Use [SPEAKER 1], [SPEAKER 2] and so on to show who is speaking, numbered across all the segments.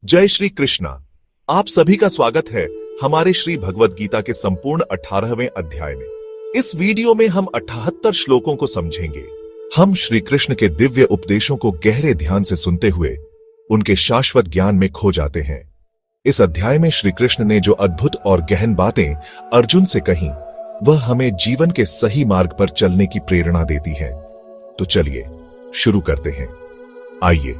[SPEAKER 1] जय श्री कृष्णा। आप सभी का स्वागत है हमारे श्री भगवद गीता के संपूर्ण 18वें अध्याय में। इस वीडियो में हम 78 श्लोकों को समझेंगे। हम श्री कृष्ण के दिव्य उपदेशों को गहरे ध्यान से सुनते हुए उनके शाश्वत ज्ञान में खो जाते हैं। इस अध्याय में श्री कृष्ण ने जो अद्भुत और गहन बातें अर्जुन से कही, वह हमें जीवन के सही मार्ग पर चलने की प्रेरणा देती है। तो चलिए शुरू करते हैं। आइए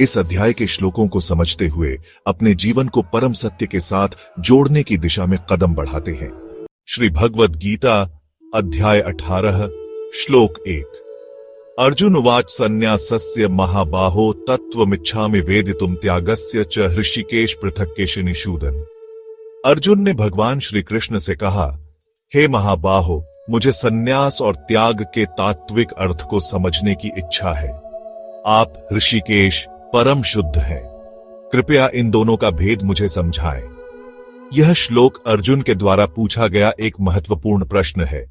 [SPEAKER 1] इस अध्याय के श्लोकों को समझते हुए अपने जीवन को परम सत्य के साथ जोड़ने की दिशा में कदम बढ़ाते हैं। श्री भगवद गीता अध्याय 18 श्लोक 1। अर्जुन उवाच संन्यासस्य महाबाहो तत्त्वमिच्छामि वेदितुम त्यागस्य च हृषिकेश पृथक् केशिनिषूदन। अर्जुन ने भगवान श्री कृष्ण से कहा, हे महाबाहो, मुझे संन्यास और त्याग के तात्विक अर्थ को समझने की इच्छा है। आप ऋषिकेश परम शुद्ध हैं, कृपया इन दोनों का भेद मुझे समझाएं। यह श्लोक अर्जुन के द्वारा पूछा गया एक महत्वपूर्ण प्रश्न है,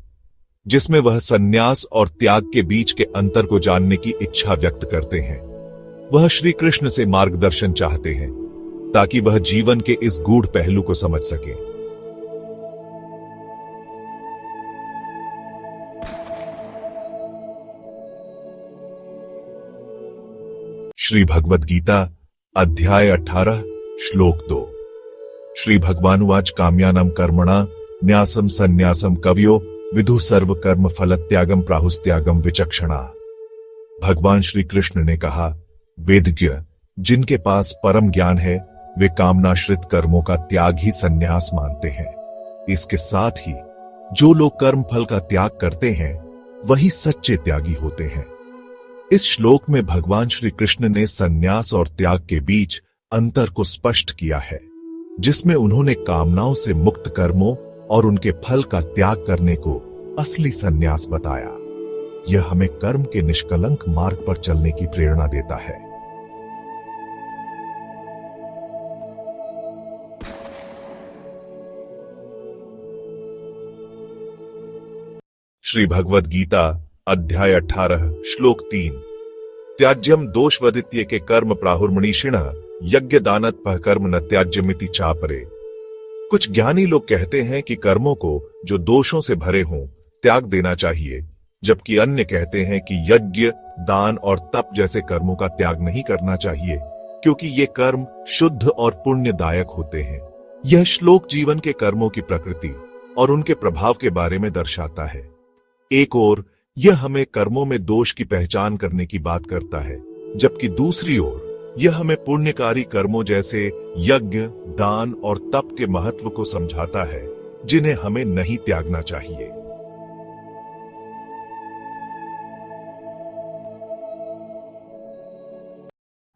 [SPEAKER 1] जिसमें वह संन्यास और त्याग के बीच के अंतर को जानने की इच्छा व्यक्त करते हैं। वह श्री कृष्ण से मार्गदर्शन चाहते हैं ताकि वह जीवन के इस गूढ़ पहलू को समझ सके। श्री भगवद गीता अध्याय 18 श्लोक 2। श्री भगवान उवाच काम्यानां कर्मणा न्यासम संन्यासम कवयो विदु सर्व कर्म फल त्यागम प्राहुस्त्यागम विचक्षणा। भगवान श्री कृष्ण ने कहा, वेदज्ञ जिनके पास परम ज्ञान है वे कामनाश्रित कर्मों का त्याग ही संन्यास मानते हैं। इसके साथ ही जो लोग कर्म फल का त्याग करते हैं वही सच्चे त्यागी होते हैं। इस श्लोक में भगवान श्री कृष्ण ने संन्यास और त्याग के बीच अंतर को स्पष्ट किया है, जिसमें उन्होंने कामनाओं से मुक्त कर्मों और उनके फल का त्याग करने को असली संन्यास बताया। यह हमें कर्म के निष्कलंक मार्ग पर चलने की प्रेरणा देता है। श्री भगवद गीता अध्याय 18 श्लोक 3। त्याज्यम दोषवदित्य के कर्म प्राहुर्मणिषिण यज्ञ दानतपः कर्म न त्याज्यमिति चापरे। कुछ ज्ञानी लोग कहते हैं कि कर्मों को जो दोषों से भरे हों त्याग देना चाहिए, जबकि अन्य कहते हैं कि यज्ञ, दान और तप जैसे कर्मों का त्याग नहीं करना चाहिए, क्योंकि ये कर्म शुद्ध और पुण्यदायक होते हैं। यह श्लोक जीवन के कर्मों की प्रकृति और उनके प्रभाव के बारे में दर्शाता है। एक ओर यह हमें कर्मों में दोष की पहचान करने की बात करता है, जबकि दूसरी ओर यह हमें पुण्यकारी कर्मों जैसे यज्ञ, दान और तप के महत्व को समझाता है, जिन्हें हमें नहीं त्यागना चाहिए।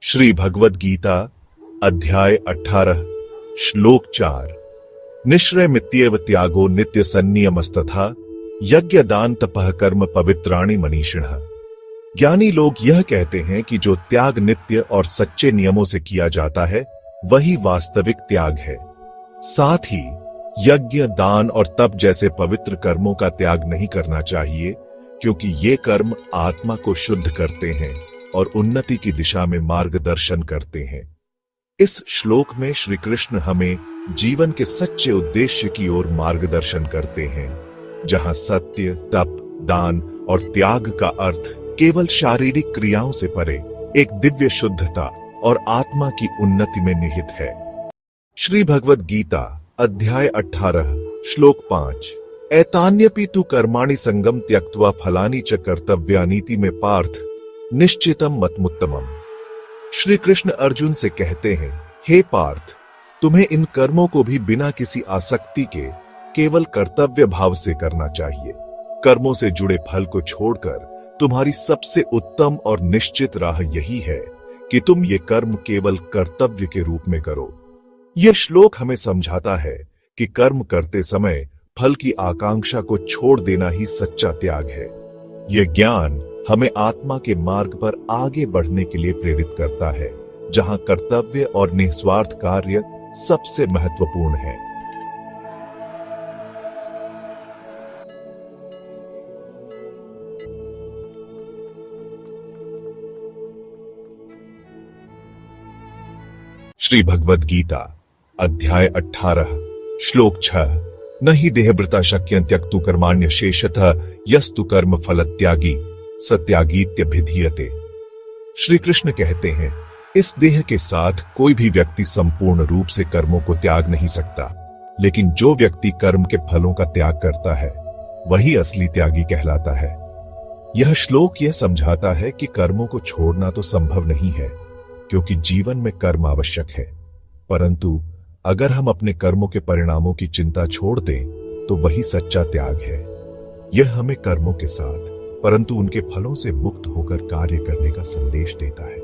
[SPEAKER 1] श्री भगवद गीता अध्याय 18 श्लोक 4। निश्रय मित्येव त्यागो नित्य संनियमस्तथा यज्ञ दान तपः कर्म पवित्राणि मनीषिणः। ज्ञानी लोग यह कहते हैं कि जो त्याग नित्य और सच्चे नियमों से किया जाता है वही वास्तविक त्याग है। साथ ही यज्ञ, दान और तप जैसे पवित्र कर्मों का त्याग नहीं करना चाहिए, क्योंकि ये कर्म आत्मा को शुद्ध करते हैं और उन्नति की दिशा में मार्गदर्शन करते हैं। इस श्लोक में श्री कृष्ण हमें जीवन के सच्चे उद्देश्य की ओर मार्गदर्शन करते हैं, जहां सत्य, तप, दान और त्याग का अर्थ केवल शारीरिक क्रियाओं से परे एक दिव्य शुद्धता और आत्मा की उन्नति में निहित है। श्री भगवद गीता अध्याय 18 श्लोक 5। एतान्यपि तु कर्माणि संगम त्यक्त्वा फलानि च कर्तव्यानीति में पार्थ निश्चितम मतमुत्तमम। श्री कृष्ण अर्जुन से कहते हैं, हे पार्थ, तुम्हें इन कर्मों को भी बिना किसी आसक्ति के केवल कर्तव्य भाव से करना चाहिए। कर्मों से जुड़े फल को छोड़कर तुम्हारी सबसे उत्तम और निश्चित राह यही है कि तुम ये कर्म केवल कर्तव्य के रूप में करो। यह श्लोक हमें समझाता है कि कर्म करते समय फल की आकांक्षा को छोड़ देना ही सच्चा त्याग है। यह ज्ञान हमें आत्मा के मार्ग पर आगे बढ़ने के लिए प्रेरित करता है, जहां कर्तव्य और निस्वार्थ कार्य सबसे महत्वपूर्ण है। श्री भगवद गीता अध्याय 18 श्लोक 6 न हि देहभृता शक्य त्यक्तु कर्माण्य शेषतः यस्तु कर्म फल त्यागी सत्यागीत्यभिधीयते। श्री कृष्ण कहते हैं, इस देह के साथ कोई भी व्यक्ति संपूर्ण रूप से कर्मों को त्याग नहीं सकता, लेकिन जो व्यक्ति कर्म के फलों का त्याग करता है वही असली त्यागी कहलाता है। यह श्लोक यह समझाता है कि कर्मों को छोड़ना तो संभव नहीं है, क्योंकि जीवन में कर्म आवश्यक है, परंतु अगर हम अपने कर्मों के परिणामों की चिंता छोड़ दें तो वही सच्चा त्याग है। यह हमें कर्मों के साथ परंतु उनके फलों से मुक्त होकर कार्य करने का संदेश देता है।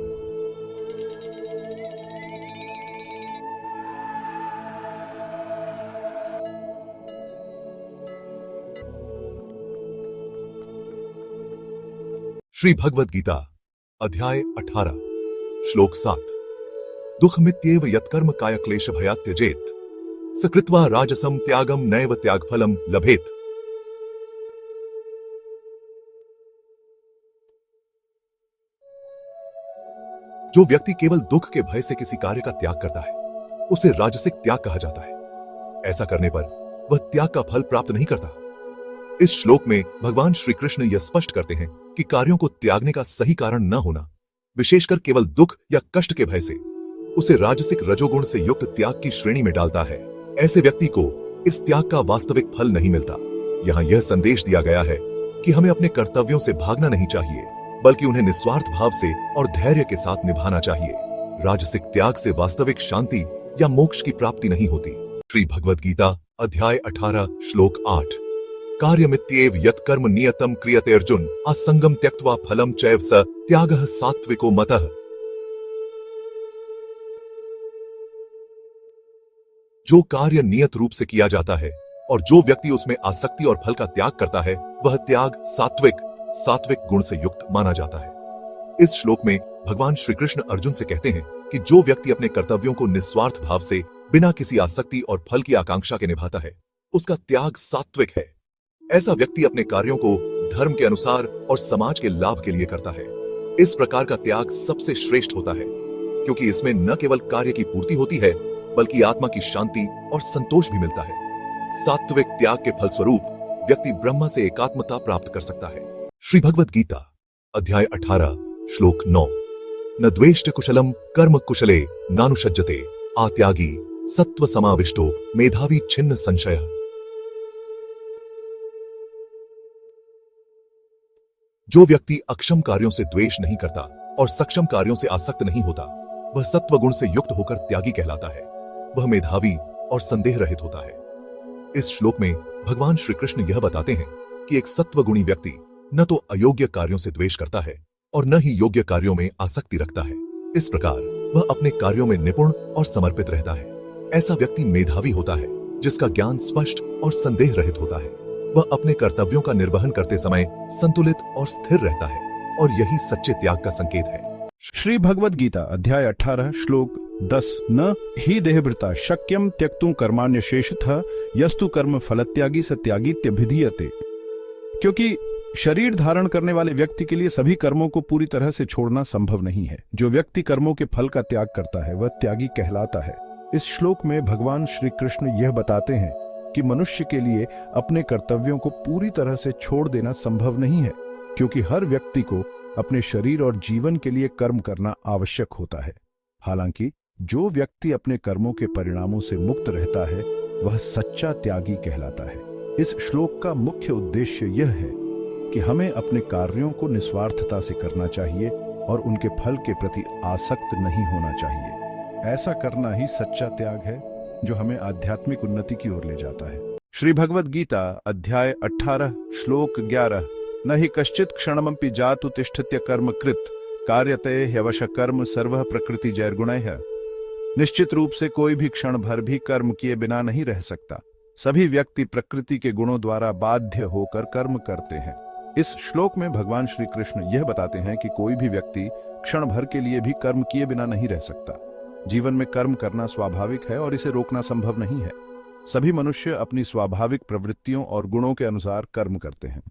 [SPEAKER 2] श्री भगवद गीता अध्याय 18 श्लोक 7 दुःखमित्येव यत्कर्म काय क्लेश भयात् त्यजेत् सकृत्वा राजसं त्यागम नैव त्यागफलम लभेत। जो व्यक्ति केवल दुख के भय से किसी कार्य का त्याग करता है उसे राजसिक त्याग कहा जाता है। ऐसा करने पर वह त्याग का फल प्राप्त नहीं करता। इस श्लोक में भगवान श्री कृष्ण यह स्पष्ट करते हैं कि कार्यों को त्यागने का सही कारण न होना, विशेषकर केवल दुख या कष्ट के भय से, उसे राजसिक रजोगुण से युक्त त्याग की श्रेणी में डालता है। ऐसे व्यक्ति को इस त्याग का वास्तविक फल नहीं मिलता। यहाँ यह संदेश दिया गया है कि हमें अपने कर्तव्यों से भागना नहीं चाहिए, बल्कि उन्हें निस्वार्थ भाव से और धैर्य के साथ निभाना चाहिए। राजसिक त्याग से वास्तविक शांति या मोक्ष की प्राप्ति नहीं होती। श्री भगवद गीता अध्याय 18 श्लोक 8 कार्यमित्येव यत्कर्म नियतम क्रियते अर्जुन असंगम त्यक्त्वा फलम चैव स त्यागः सात्विको मतः। जो कार्य नियत रूप से किया जाता है और जो व्यक्ति उसमें आसक्ति और फल का त्याग करता है वह त्याग सात्विक गुण से युक्त माना जाता है। इस श्लोक में भगवान श्री कृष्ण अर्जुन से कहते हैं कि जो व्यक्ति अपने कर्तव्यों को निस्वार्थ भाव से बिना किसी आसक्ति और फल की आकांक्षा के निभाता है उसका त्याग सात्विक है। ऐसा व्यक्ति अपने कार्यों को धर्म के अनुसार और समाज के लाभ के लिए करता है। इस प्रकार का त्याग सबसे श्रेष्ठ होता है, क्योंकि इसमें न केवल कार्य की पूर्ति होती है बल्कि आत्मा की शांति और संतोष भी मिलता है। सात्विक त्याग के फलस्वरूप व्यक्ति ब्रह्म से एकात्मता प्राप्त कर सकता है। श्री भगवद गीता अध्याय 18 श्लोक 9 न द्वेष्ट कुशलम कर्म कुशले नानुषज्जते आत्यागी सत्व समाविष्टो मेधावी छिन्न संशय। जो व्यक्ति अक्षम कार्यों से द्वेष नहीं करता और सक्षम कार्यों से आसक्त नहीं होता वह सत्व गुण से युक्त होकर त्यागी कहलाता है। वह मेधावी और संदेह रहित होता है। इस श्लोक में भगवान श्री कृष्ण यह बताते हैं कि एक सत्वगुणी व्यक्ति न तो अयोग्य कार्यों से द्वेष करता है और न ही योग्य कार्यों में आसक्ति रखता है। इस प्रकार वह अपने कार्यों में निपुण और समर्पित रहता है। ऐसा व्यक्ति मेधावी होता है जिसका ज्ञान स्पष्ट और संदेह रहित होता है। वह अपने कर्तव्यों का निर्वहन करते समय संतुलित और स्थिर रहता है और यही सच्चे त्याग का संकेत है।
[SPEAKER 3] श्री भगवद गीता अध्याय 18 श्लोक 10 न हि देहभृता शक्यम त्यक्तुं कर्माण्य शेषतः यस्तु कर्म फलत्यागी सत्यागीत्यभिधीयते। क्योंकि शरीर धारण करने वाले व्यक्ति के लिए सभी कर्मों को पूरी तरह से छोड़ना संभव नहीं है। जो व्यक्ति कर्मों के फल का त्याग करता है वह त्यागी कहलाता है। इस श्लोक में भगवान श्री कृष्ण यह बताते हैं कि मनुष्य के लिए अपने कर्तव्यों को पूरी तरह से छोड़ देना संभव नहीं है, क्योंकि हर व्यक्ति को अपने शरीर और जीवन के लिए कर्म करना आवश्यक होता है। हालांकि जो व्यक्ति अपने कर्मों के परिणामों से मुक्त रहता है वह सच्चा त्यागी कहलाता है। इस श्लोक का मुख्य उद्देश्य यह है कि हमें अपने कार्यों को निस्वार्थता से करना चाहिए और उनके फल के प्रति आसक्त नहीं होना चाहिए। ऐसा करना ही सच्चा त्याग है जो हमें आध्यात्मिक उन्नति की ओर ले जाता है। श्री भगवद गीता अध्याय 18 श्लोक 11 न हि कश्चित् क्षणमपि जातु तिष्ठत्य कर्म कृत कार्यते ह्यवश कर्म सर्वः प्रकृति जैर्गुणैः। निश्चित रूप से कोई भी क्षण भर भी कर्म किए बिना नहीं रह सकता। सभी व्यक्ति प्रकृति के गुणों द्वारा बाध्य होकर कर्म करते हैं। इस श्लोक में भगवान श्री कृष्ण यह बताते हैं कि कोई भी व्यक्ति क्षण भर के लिए भी कर्म किए बिना नहीं रह सकता। जीवन में कर्म करना स्वाभाविक है और इसे रोकना संभव नहीं है। सभी मनुष्य अपनी स्वाभाविक प्रवृत्तियों और गुणों के अनुसार कर्म करते हैं।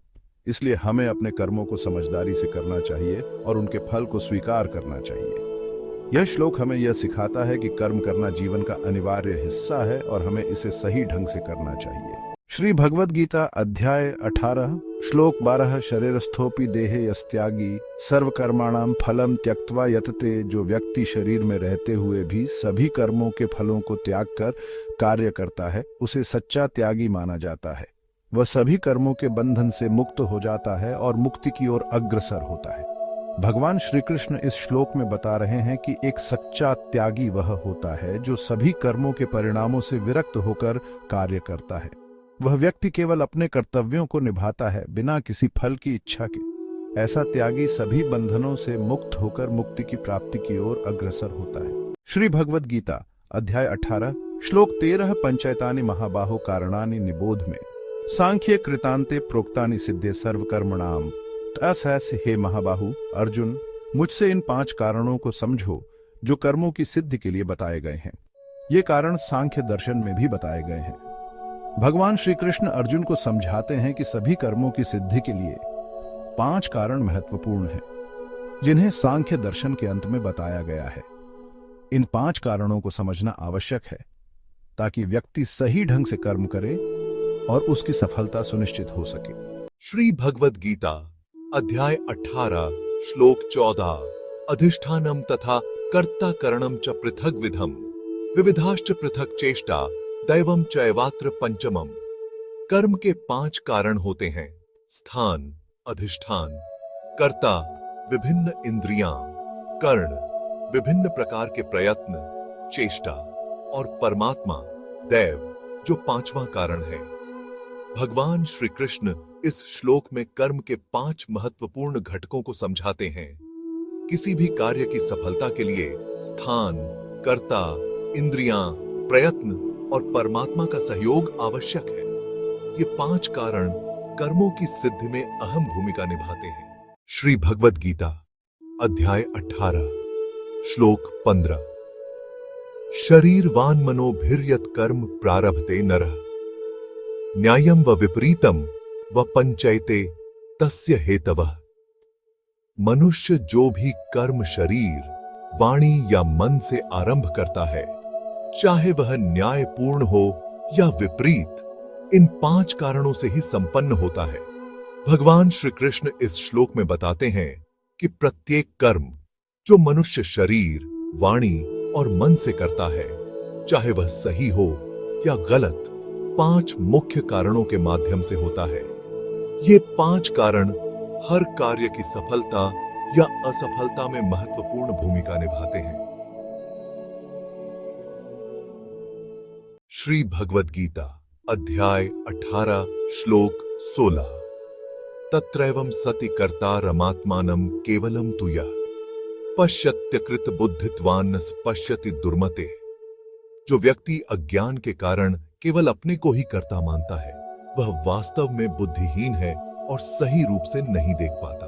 [SPEAKER 3] इसलिए हमें अपने कर्मों को समझदारी से करना चाहिए और उनके फल को स्वीकार करना चाहिए। यह श्लोक हमें यह सिखाता है कि कर्म करना जीवन का अनिवार्य हिस्सा है और हमें इसे सही ढंग से करना चाहिए। श्री भगवद गीता अध्याय 18 श्लोक 12 शरीरस्थोपि देहे यस्त्यागी सर्व कर्माणाम फलम त्यक्त्वा यतते। जो व्यक्ति शरीर में रहते हुए भी सभी कर्मों के फलों को त्याग कर कार्य करता है उसे सच्चा त्यागी माना जाता है। वह सभी कर्मों के बंधन से मुक्त हो जाता है और मुक्ति की ओर अग्रसर होता है। भगवान श्री कृष्ण इस श्लोक में बता रहे हैं कि एक सच्चा त्यागी वह होता है जो सभी कर्मों के परिणामों से विरक्त होकर कार्य करता है। वह व्यक्ति केवल अपने कर्तव्यों को निभाता है बिना किसी फल की इच्छा के। ऐसा त्यागी सभी बंधनों से मुक्त होकर मुक्ति की प्राप्ति की ओर अग्रसर होता है। श्री भगवद गीता अध्याय 18 श्लोक 13 पंचैतानि महाबाहो कारणानि निबोध में सांख्य कृतांते प्रोक्तानि सिद्धे सर्वकर्मणाम तैस। हे महाबाहु अर्जुन, मुझसे इन 5 कारणों को समझो जो कर्मों की सिद्धि के लिए बताए गए हैं। ये कारण सांख्य दर्शन में भी बताए गए हैं। भगवान श्री कृष्ण अर्जुन को समझाते हैं कि सभी कर्मों की सिद्धि के लिए 5 कारण महत्वपूर्ण हैं, जिन्हें सांख्य दर्शन के अंत में बताया गया है। इन 5 कारणों को समझना आवश्यक है ताकि व्यक्ति सही ढंग से कर्म करे और उसकी सफलता सुनिश्चित हो सके।
[SPEAKER 2] श्री भगवद गीता अध्याय 18 श्लोक 14 अधिष्ठानम तथा कर्ता करणम च पृथक विधम विविधाश्च पृथक चेष्टा दैवम चैवात्र पंचमम। कर्म के 5 कारण होते हैं: स्थान, अधिष्ठान, कर्ता, विभिन्न इंद्रियां, कर्ण, विभिन्न प्रकार के प्रयत्न, चेष्टा और परमात्मा दैव जो 5वां कारण है। भगवान श्री कृष्ण इस श्लोक में कर्म के 5 महत्वपूर्ण घटकों को समझाते हैं। किसी भी कार्य की सफलता के लिए स्थान, कर्ता, इंद्रियां, प्रयत्न और परमात्मा का सहयोग आवश्यक है। ये 5 कारण कर्मों की सिद्धि में अहम भूमिका निभाते हैं। श्री भगवद गीता अध्याय 18 श्लोक 15 शरीरवान मनोभिर्यत कर्म प्रारभते नरः न्यायम व विपरीतम व पंचैते तस्य हेतवः। मनुष्य जो भी कर्म शरीर, वाणी या मन से आरंभ करता है, चाहे वह न्यायपूर्ण हो या विपरीत, इन 5 कारणों से ही संपन्न होता है। भगवान श्री कृष्ण इस श्लोक में बताते हैं कि प्रत्येक कर्म जो मनुष्य शरीर, वाणी और मन से करता है, चाहे वह सही हो या गलत, 5 मुख्य कारणों के माध्यम से होता है। ये 5 कारण हर कार्य की सफलता या असफलता में महत्वपूर्ण भूमिका निभाते हैं। श्री भगवद गीता अध्याय 18 श्लोक 16 तत्रैवं सति कर्तारमात्मानं केवलं तु यः पश्यत्यकृत बुद्धित्वान् पश्यति दुर्मते। जो व्यक्ति अज्ञान के कारण केवल अपने को ही कर्ता मानता है, वह वास्तव में बुद्धिहीन है और सही रूप से नहीं देख पाता।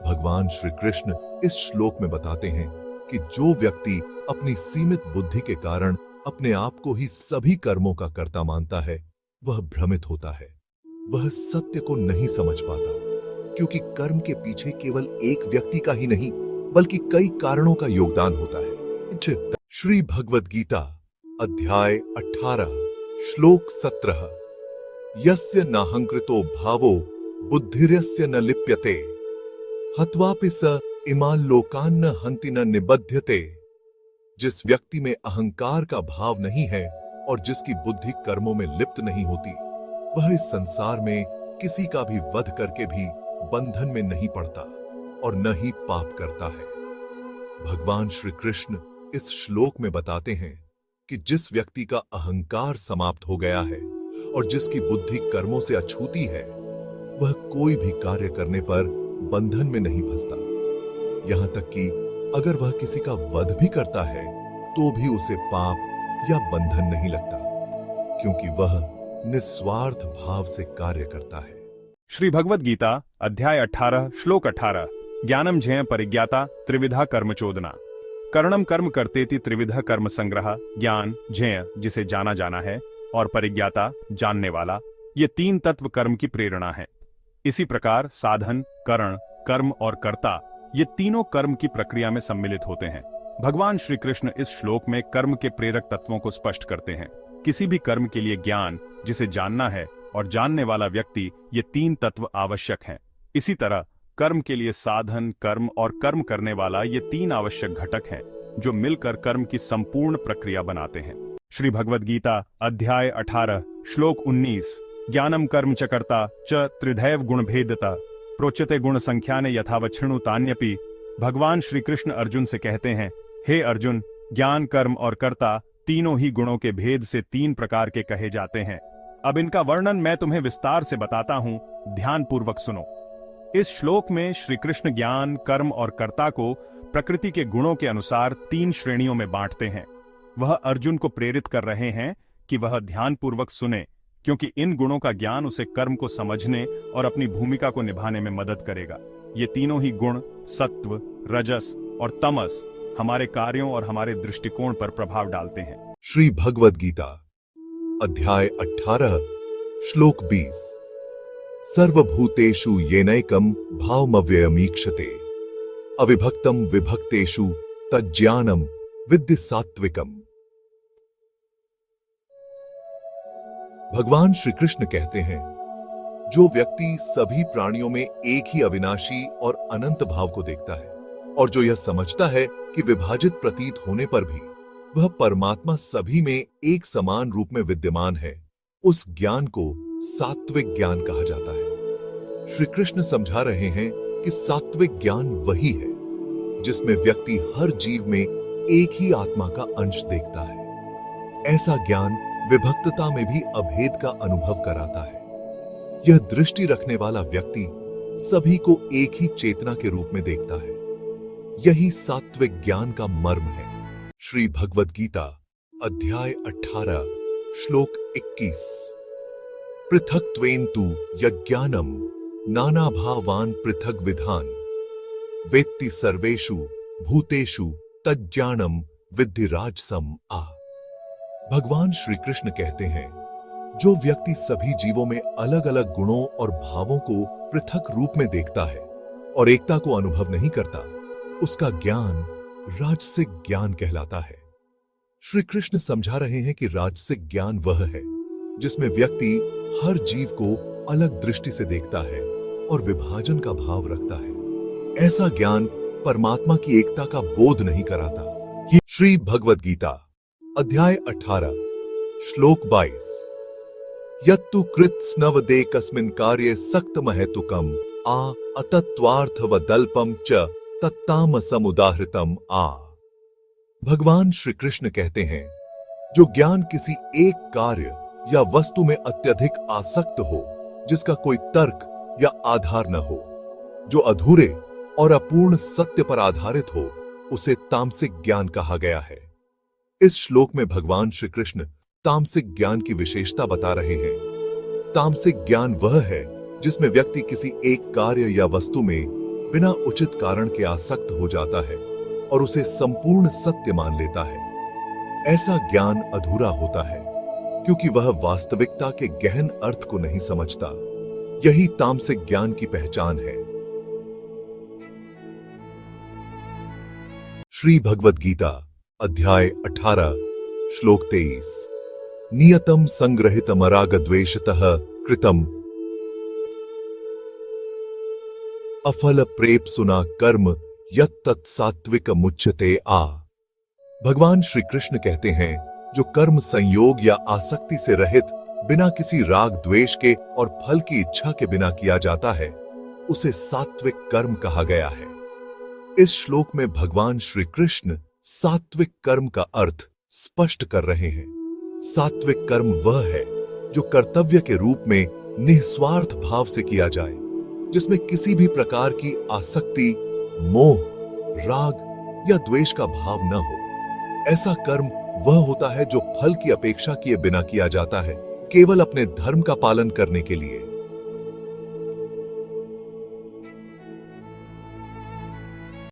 [SPEAKER 2] भगवान श्री कृष्ण इस श्लोक में बताते हैं कि जो व्यक्ति अपनी सीमित बुद्धि के कारण अपने आप को ही सभी कर्मों का कर्ता मानता है, वह भ्रमित होता है। वह सत्य को नहीं समझ पाता, क्योंकि कर्म के पीछे केवल एक व्यक्ति का ही नहीं बल्कि कई कारणों का योगदान होता है। श्री भगवद गीता अध्याय 18 श्लोक 17 यस्य नाहंकृतो भावो बुद्धिर्यस्य न लिप्यते हत्वापि स इमान् लोकान् न हन्ति न निबध्यते। जिस व्यक्ति में अहंकार का भाव नहीं है और जिसकी बुद्धि कर्मों में लिप्त नहीं होती, वह इस संसार में किसी का भी वध करके भी बंधन में नहीं पड़ता और न ही पाप करता है। भगवान श्री कृष्ण इस श्लोक में बताते हैं कि जिस व्यक्ति का अहंकार समाप्त हो गया है और जिसकी बुद्धि कर्मों से अछूती है, वह कोई भी कार्य करने पर बंधन में नहीं फंसता। यहां तक कि अगर वह किसी का वध भी करता है तो भी उसे पाप या बंधन नहीं लगता, क्योंकि वह निस्वार्थ भाव से कार्य करता है।
[SPEAKER 4] श्री भगवद गीता अध्याय 18 श्लोक 18 ज्ञानम झेय परिज्ञाता त्रिविधा कर्मचोदना कर्णम कर्म करतेति त्रिविधा कर्म संग्रह। ज्ञान झेय जिसे जाना जाना है और परिज्ञाता जानने वाला, ये 3 तत्व कर्म की प्रेरणा है। इसी प्रकार साधन, करण, कर्म और कर्ता, ये तीनों कर्म की प्रक्रिया में सम्मिलित होते हैं। भगवान श्री कृष्ण इस श्लोक में कर्म के प्रेरक तत्वों को स्पष्ट करते हैं। किसी भी कर्म के लिए ज्ञान, जिसे जानना है, और जानने वाला व्यक्ति, ये तीन तत्व आवश्यक हैं। इसी तरह कर्म के लिए साधन, कर्म और कर्म करने वाला, ये तीन आवश्यक घटक हैं जो मिलकर कर्म की संपूर्ण प्रक्रिया बनाते हैं। श्री भगवद गीता अध्याय 18 श्लोक 19 ज्ञानम कर्म च कर्ता च त्रिधैव गुण भेदता प्रोच्यते गुण संख्याने यथावच्छृणु तान्यपि। भगवान श्री कृष्ण अर्जुन से कहते हैं, हे अर्जुन, ज्ञान, कर्म और कर्ता तीनों ही गुणों के भेद से तीन प्रकार के कहे जाते हैं। अब इनका वर्णन मैं तुम्हें विस्तार से बताता हूं, ध्यानपूर्वक सुनो। इस श्लोक में श्री कृष्ण ज्ञान, कर्म और कर्ता को प्रकृति के गुणों के अनुसार तीन श्रेणियों में बांटते हैं। वह अर्जुन को प्रेरित कर रहे हैं कि वह ध्यानपूर्वक सुने, क्योंकि इन गुणों का ज्ञान उसे कर्म को समझने और अपनी भूमिका को निभाने में मदद करेगा। ये तीनों ही गुण, सत्व, रजस और तमस, हमारे कार्यों और हमारे दृष्टिकोण पर प्रभाव डालते हैं।
[SPEAKER 2] श्री भगवद गीता अध्याय 18 श्लोक 20 सर्वभूतेषु येनैकं भावमव्ययमीक्षते अविभक्तं विभक्तेषु तज्ज्ञानं विद्धि सात्विकम्। भगवान श्री कृष्ण कहते हैं, जो व्यक्ति सभी प्राणियों में एक ही अविनाशी और अनंत भाव को देखता है और जो यह समझता है कि विभाजित प्रतीत होने पर भी वह परमात्मा सभी में एक समान रूप में विद्यमान है, उस ज्ञान को सात्विक ज्ञान कहा जाता है। श्री कृष्ण समझा रहे हैं कि सात्विक ज्ञान वही है जिसमें व्यक्ति हर जीव में एक ही आत्मा का अंश देखता है। ऐसा ज्ञान विभक्तता में भी अभेद का अनुभव कराता है। यह दृष्टि रखने वाला व्यक्ति सभी को एक ही चेतना के रूप में देखता है। यही सात्विक ज्ञान का मर्म है। श्री भगवद गीता अध्याय 18 श्लोक 21 पृथक्त्वेन तु यज्ञानम नाना भावान पृथक विधान वेत्ति सर्वेषु भूतेषु तज्ज्ञानम विद्धि राजसम आ। भगवान श्री कृष्ण कहते हैं, जो व्यक्ति सभी जीवों में अलग अलग गुणों और भावों को पृथक रूप में देखता है और एकता को अनुभव नहीं करता, उसका ज्ञान राजसिक ज्ञान कहलाता है। श्री कृष्ण समझा रहे हैं कि राजसिक ज्ञान वह है जिसमें व्यक्ति हर जीव को अलग दृष्टि से देखता है और विभाजन का भाव रखता है। ऐसा ज्ञान परमात्मा की एकता का बोध नहीं कराता। ये श्री भगवद गीता अध्याय 18 श्लोक 22 यत्तु कृत स्नवदे कस्मिन् कार्ये सक्त महतुकम आ अतत्वार्थवदल्पम च तत्तामसम उदाहृतम आ। भगवान श्री कृष्ण कहते हैं, जो ज्ञान किसी एक कार्य या वस्तु में अत्यधिक आसक्त हो जिसका कोई तर्क या आधार न हो, जो अधूरे और अपूर्ण सत्य पर आधारित हो, उसे तामसिक ज्ञान कहा गया है। इस श्लोक में भगवान श्री कृष्ण तामसिक ज्ञान की विशेषता बता रहे हैं। तामसिक ज्ञान वह है जिसमें व्यक्ति किसी एक कार्य या वस्तु में बिना उचित कारण के आसक्त हो जाता है और उसे संपूर्ण सत्य मान लेता है। ऐसा ज्ञान अधूरा होता है क्योंकि वह वास्तविकता के गहन अर्थ को नहीं समझता। यही तामसिक ज्ञान की पहचान है। श्री भगवद गीता अध्याय 18 श्लोक 23 नियतम संग्रहितमरागद्वेषतः कृतम अफल प्रेप्सुना कर्म यत्तत् सात्विक मुच्यते आ। भगवान श्री कृष्ण कहते हैं, जो कर्म संयोग या आसक्ति से रहित बिना किसी राग द्वेष के और फल की इच्छा के बिना किया जाता है, उसे सात्विक कर्म कहा गया है। इस श्लोक में भगवान श्री कृष्ण सात्विक कर्म का अर्थ स्पष्ट कर रहे हैं। सात्विक कर्म वह है जो कर्तव्य के रूप में निस्वार्थ भाव से किया जाए, जिसमें किसी भी प्रकार की आसक्ति, मोह, राग या द्वेष का भाव न हो। ऐसा कर्म वह होता है जो फल की अपेक्षा किए बिना किया जाता है, केवल अपने धर्म का पालन करने के लिए।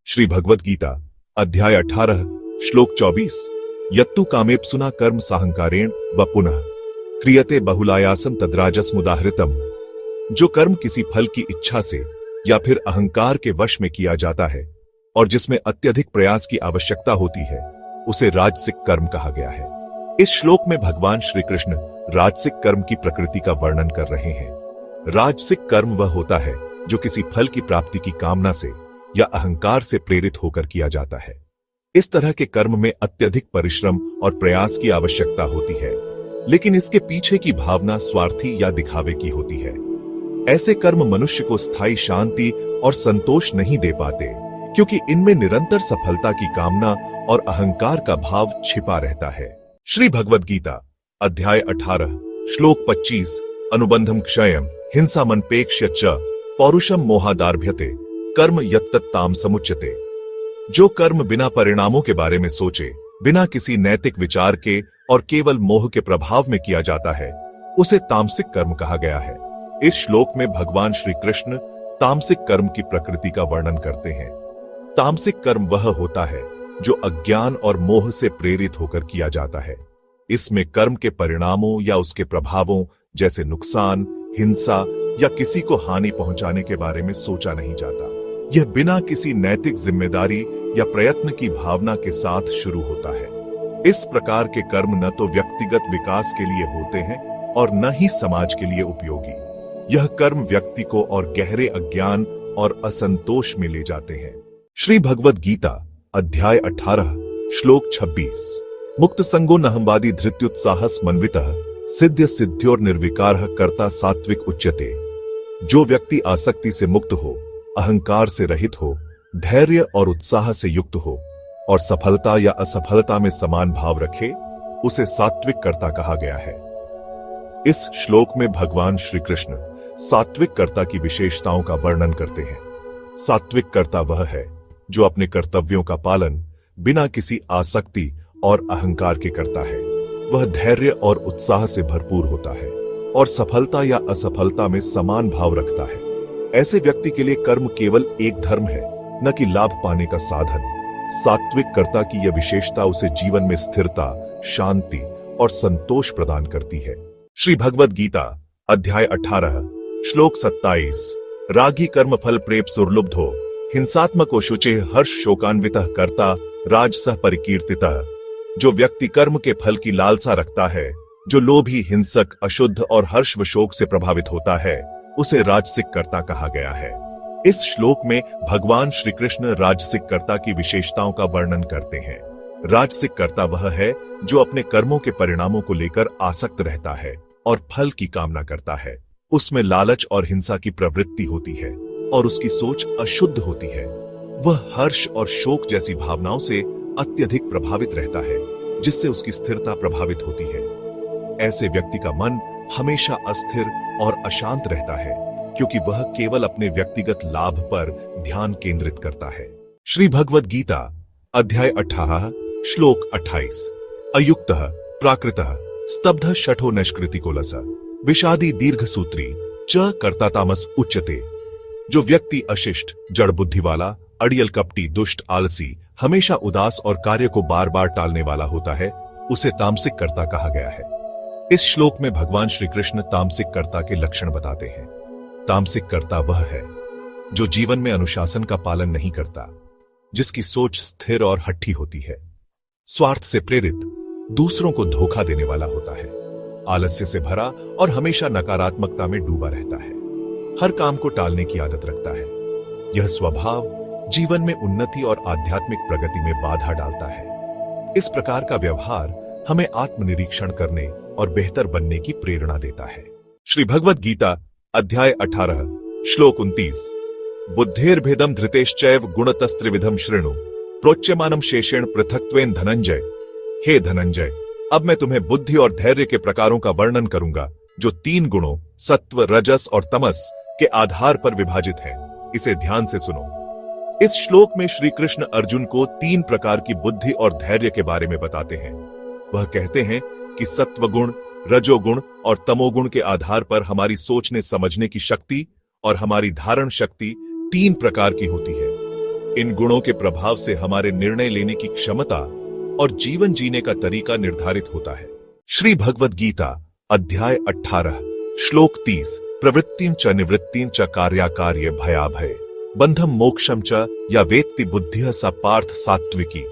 [SPEAKER 1] श्री भगवद गीता अध्याय 18 श्लोक 24 यत्तु कामेप्सुना कर्म साहंकारेण व पुनः क्रियते बहुलायासम तद्राजसमुदाहृतम। जो कर्म किसी फल की इच्छा से या फिर अहंकार के वश में किया जाता है, और जिसमें अत्यधिक प्रयास की आवश्यकता होती है, उसे राजसिक कर्म कहा गया है। इस श्लोक में भगवान श्री कृष्ण राजसिक कर्म की प्रकृति का वर्णन कर रहे हैं। राजसिक कर्म वह होता है जो किसी फल की प्राप्ति की कामना से या अहंकार से प्रेरित होकर किया जाता है। इस तरह के कर्म में अत्यधिक परिश्रम और प्रयास की आवश्यकता होती है, लेकिन इसके पीछे की भावना स्वार्थी या दिखावे की होती है। ऐसे कर्म मनुष्य को स्थायी शांति और संतोष नहीं दे पाते, क्योंकि इनमें निरंतर सफलता की कामना और अहंकार का भाव छिपा रहता है। श्री भगवद गीता अध्याय 18 श्लोक 25 अनुबंधम क्षयम हिंसा मनपेक्ष्य च पौरुषम मोहादार्भ्यते कर्म यत्तत्ताम समुच्यते। जो कर्म बिना परिणामों के बारे में सोचे, बिना किसी नैतिक विचार के और केवल मोह के प्रभाव में किया जाता है, उसे तामसिक कर्म कहा गया है। इस श्लोक में भगवान श्री कृष्ण तामसिक कर्म की प्रकृति का वर्णन करते हैं। तामसिक कर्म वह होता है जो अज्ञान और मोह से प्रेरित होकर किया जाता है। इसमें कर्म के परिणामों या उसके प्रभावों जैसे नुकसान, हिंसा या किसी को हानि पहुंचाने के बारे में सोचा नहीं जाता। यह बिना किसी नैतिक जिम्मेदारी या प्रयत्न की भावना के साथ शुरू होता है। इस प्रकार के कर्म न तो व्यक्तिगत विकास के लिए होते हैं और न ही समाज के लिए उपयोगी। यह कर्म व्यक्ति को और गहरे अज्ञान और असंतोष में ले जाते हैं। श्री भगवद गीता अध्याय 18 श्लोक 26 मुक्त संगो नहंवादी धृत्युत्साहस मन्वितः सिद्ध सिद्ध्योर निर्विकारः कर्ता सात्विक उच्यते। जो व्यक्ति आसक्ति से मुक्त हो, अहंकार से रहित हो, धैर्य और उत्साह से युक्त हो और सफलता या असफलता में समान भाव रखे, उसे सात्विक कर्ता कहा गया है। इस श्लोक में भगवान श्री कृष्ण सात्विक कर्ता की विशेषताओं का वर्णन करते हैं। सात्विक कर्ता वह है जो अपने कर्तव्यों का पालन बिना किसी आसक्ति और अहंकार के करता है। वह धैर्य और उत्साह से भरपूर होता है और सफलता या असफलता में समान भाव रखता है। ऐसे व्यक्ति के लिए कर्म केवल एक धर्म है, न कि लाभ पाने का साधन। सात्विक कर्ता की यह विशेषता उसे जीवन में स्थिरता, शांति और संतोष प्रदान करती है। श्री भगवद गीता अध्याय 18 श्लोक 27 रागी कर्म फल प्रेप सुरलुब्धो हिंसात्मको शुचे हर्ष शोकान्वितः कर्ता राजसः परिकीर्तितः। जो व्यक्ति कर्म के फल की लालसा रखता है, जो लोभी, हिंसक, अशुद्ध और हर्ष व शोक से प्रभावित होता है, उसे राजसिक कर्ता कहा गया है। इस श्लोक में भगवान श्री कृष्ण राजसिक कर्ता की विशेषताओं का वर्णन करते हैं। राजसिक कर्ता वह है जो अपने कर्मों के परिणामों को लेकर आसक्त रहता है और फल की कामना करता है। उसमें लालच और हिंसा की प्रवृत्ति होती है और उसकी सोच अशुद्ध होती है। वह हर्ष और शोक जैसी भावनाओं से अत्यधिक प्रभावित रहता है, जिससे उसकी स्थिरता प्रभावित होती है। ऐसे व्यक्ति का मन हमेशा अस्थिर और अशांत रहता है, क्योंकि वह केवल अपने व्यक्तिगत लाभ पर ध्यान केंद्रित करता है। श्री भगवद गीता अध्याय 18 श्लोक 28 अयुक्तः प्राकृतः स्तब्धः शठो नष्कृतिकोलस विषादी दीर्घ सूत्री च कर्ता तामस उच्यते। जो व्यक्ति अशिष्ट, जड़ बुद्धि वाला, अड़ियल, कपटी, दुष्ट, आलसी, हमेशा उदास और कार्य को बार बार टालने वाला होता है, उसे तामसिक कर्ता कहा गया है। इस श्लोक में भगवान श्री कृष्ण तामसिक कर्ता के लक्षण बताते हैं। तामसिक कर्ता वह है जो जीवन में अनुशासन का पालन नहीं करता, जिसकी सोच स्थिर और हट्ठी होती है, स्वार्थ से प्रेरित, दूसरों को धोखा देने वाला होता है, आलस्य से भरा और हमेशा नकारात्मकता में डूबा रहता है, हर काम को टालने की आदत रखता है। यह स्वभाव जीवन में उन्नति और आध्यात्मिक प्रगति में बाधा डालता है। इस प्रकार का व्यवहार हमें आत्मनिरीक्षण करने और बेहतर बनने की प्रेरणा देता है। श्री भगवद गीता अध्याय 18 श्लोक 29 बुद्धेर्भेदम धृतेश्चैव गुणतस्त्रिविधम शृणु प्रोच्यमानम शेषेण पृथक्त्वेन धनंजय। हे धनंजय, अब मैं तुम्हें बुद्धि और धैर्य के प्रकारों का वर्णन करूंगा, जो 3 गुणों सत्व, रजस और तमस के आधार पर विभाजित हैं। इसे ध्यान से सुनो। इस श्लोक में श्री कृष्ण अर्जुन को 3 प्रकार की बुद्धि और धैर्य के बारे में बताते हैं। वह कहते हैं कि सत्वगुण, रजोगुण और तमोगुण के आधार पर हमारी सोचने समझने की शक्ति और हमारी धारण शक्ति 3 प्रकार की होती है। इन गुणों के प्रभाव से हमारे निर्णय लेने की क्षमता और जीवन जीने का तरीका निर्धारित होता है। श्री भगवद गीता अध्याय 18 श्लोक 30 प्रवृत्तिं च निवृत्तिं च कार्याकार्य भयाभय बंधम मोक्षम च या वेत्ति बुद्धिः सा पार्थ सात्विकी।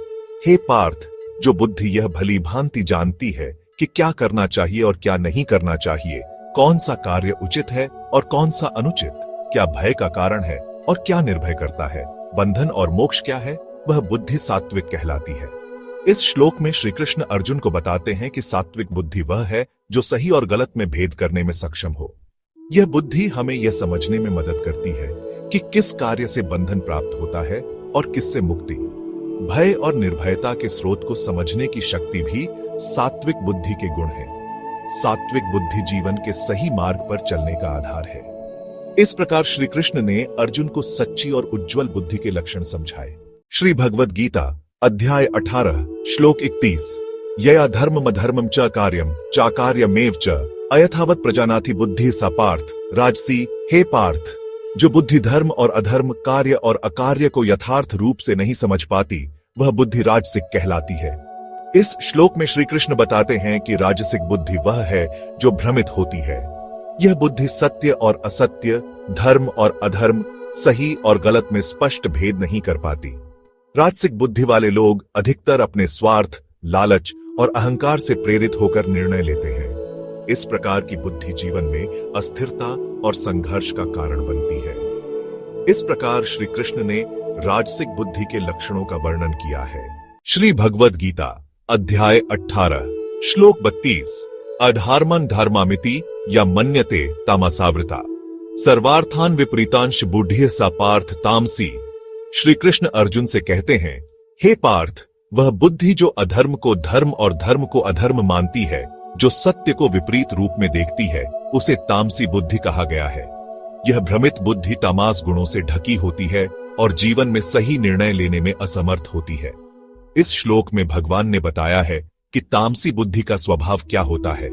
[SPEAKER 1] हे पार्थ, जो बुद्धि यह भली भांति जानती है कि क्या करना चाहिए और क्या नहीं करना चाहिए, कौन सा कार्य उचित है और कौन सा अनुचित, क्या भय का कारण है और क्या निर्भय करता है, बंधन और मोक्ष क्या है, वह बुद्धि सात्विक कहलाती है। इस श्लोक में श्री कृष्ण अर्जुन को बताते हैं कि सात्विक बुद्धि वह है जो सही और गलत में भेद करने में सक्षम हो। यह बुद्धि हमें यह समझने में मदद करती है कि किस कार्य से बंधन प्राप्त होता है और किससे मुक्ति। भय और निर्भयता के स्रोत को समझने की शक्ति भी सात्विक बुद्धि के गुण है। सात्विक बुद्धि जीवन के सही मार्ग पर चलने का आधार है। इस प्रकार श्री कृष्ण ने अर्जुन को सच्ची और उज्जवल बुद्धि के लक्षण समझाए। श्री भगवद गीता अध्याय 18 श्लोक 31। यया धर्मम अधर्मम च कार्यम चाकार्यमेव च अयथावत प्रजानाति बुद्धि सा पार्थ राजसी। हे पार्थ, जो बुद्धि धर्म और अधर्म, कार्य और अकार्य को यथार्थ रूप से नहीं समझ पाती, वह बुद्धि राजसिक कहलाती है। इस श्लोक में श्री कृष्ण बताते हैं कि राजसिक बुद्धि वह है जो भ्रमित होती है। यह बुद्धि सत्य और असत्य, धर्म और अधर्म, सही और गलत में स्पष्ट भेद नहीं कर पाती। राजसिक बुद्धि वाले लोग अधिकतर अपने स्वार्थ, लालच और अहंकार से प्रेरित होकर निर्णय लेते हैं। इस प्रकार की बुद्धि जीवन में अस्थिरता और संघर्ष का कारण बनती है। इस प्रकार श्री कृष्ण ने राजसिक बुद्धि के लक्षणों का वर्णन किया है। श्री भगवद गीता अध्याय 18 श्लोक 32। अधर्मं धर्मामिति या मन्यते तामसावृता सर्वार्थान विपरीतांश बुद्धिः सा पार्थ तामसी। श्री कृष्ण अर्जुन से कहते हैं, हे पार्थ, वह बुद्धि जो अधर्म को धर्म और धर्म को अधर्म मानती है, जो सत्य को विपरीत रूप में देखती है, उसे तामसी बुद्धि कहा गया है। यह भ्रमित बुद्धि तामस गुणों से ढकी होती है और जीवन में सही निर्णय लेने में असमर्थ होती है। इस श्लोक में भगवान ने बताया है कि तामसी बुद्धि का स्वभाव क्या होता है।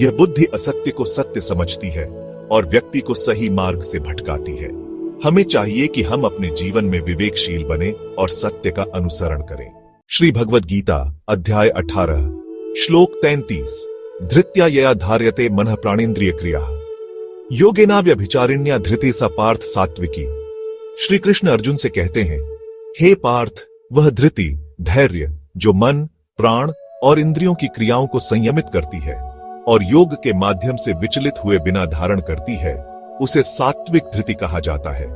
[SPEAKER 1] यह बुद्धि असत्य को सत्य समझती है और व्यक्ति को सही मार्ग से भटकाती है। हमें चाहिए कि हम अपने जीवन में विवेकशील बने और सत्य का अनुसरण करें। श्री भगवद गीता अध्याय 18 श्लोक 33। धृत्या यया धार्यते मनः प्राणेन्द्रिय क्रिया योगेनाव्यभिचारिण्या धृति सा पार्थ सात्विकी। श्री कृष्ण अर्जुन से कहते हैं, हे पार्थ, वह धृति, धैर्य जो मन, प्राण और इंद्रियों की क्रियाओं को संयमित करती है और योग के माध्यम से विचलित हुए बिना धारण करती है, उसे सात्विक धृति कहा जाता है।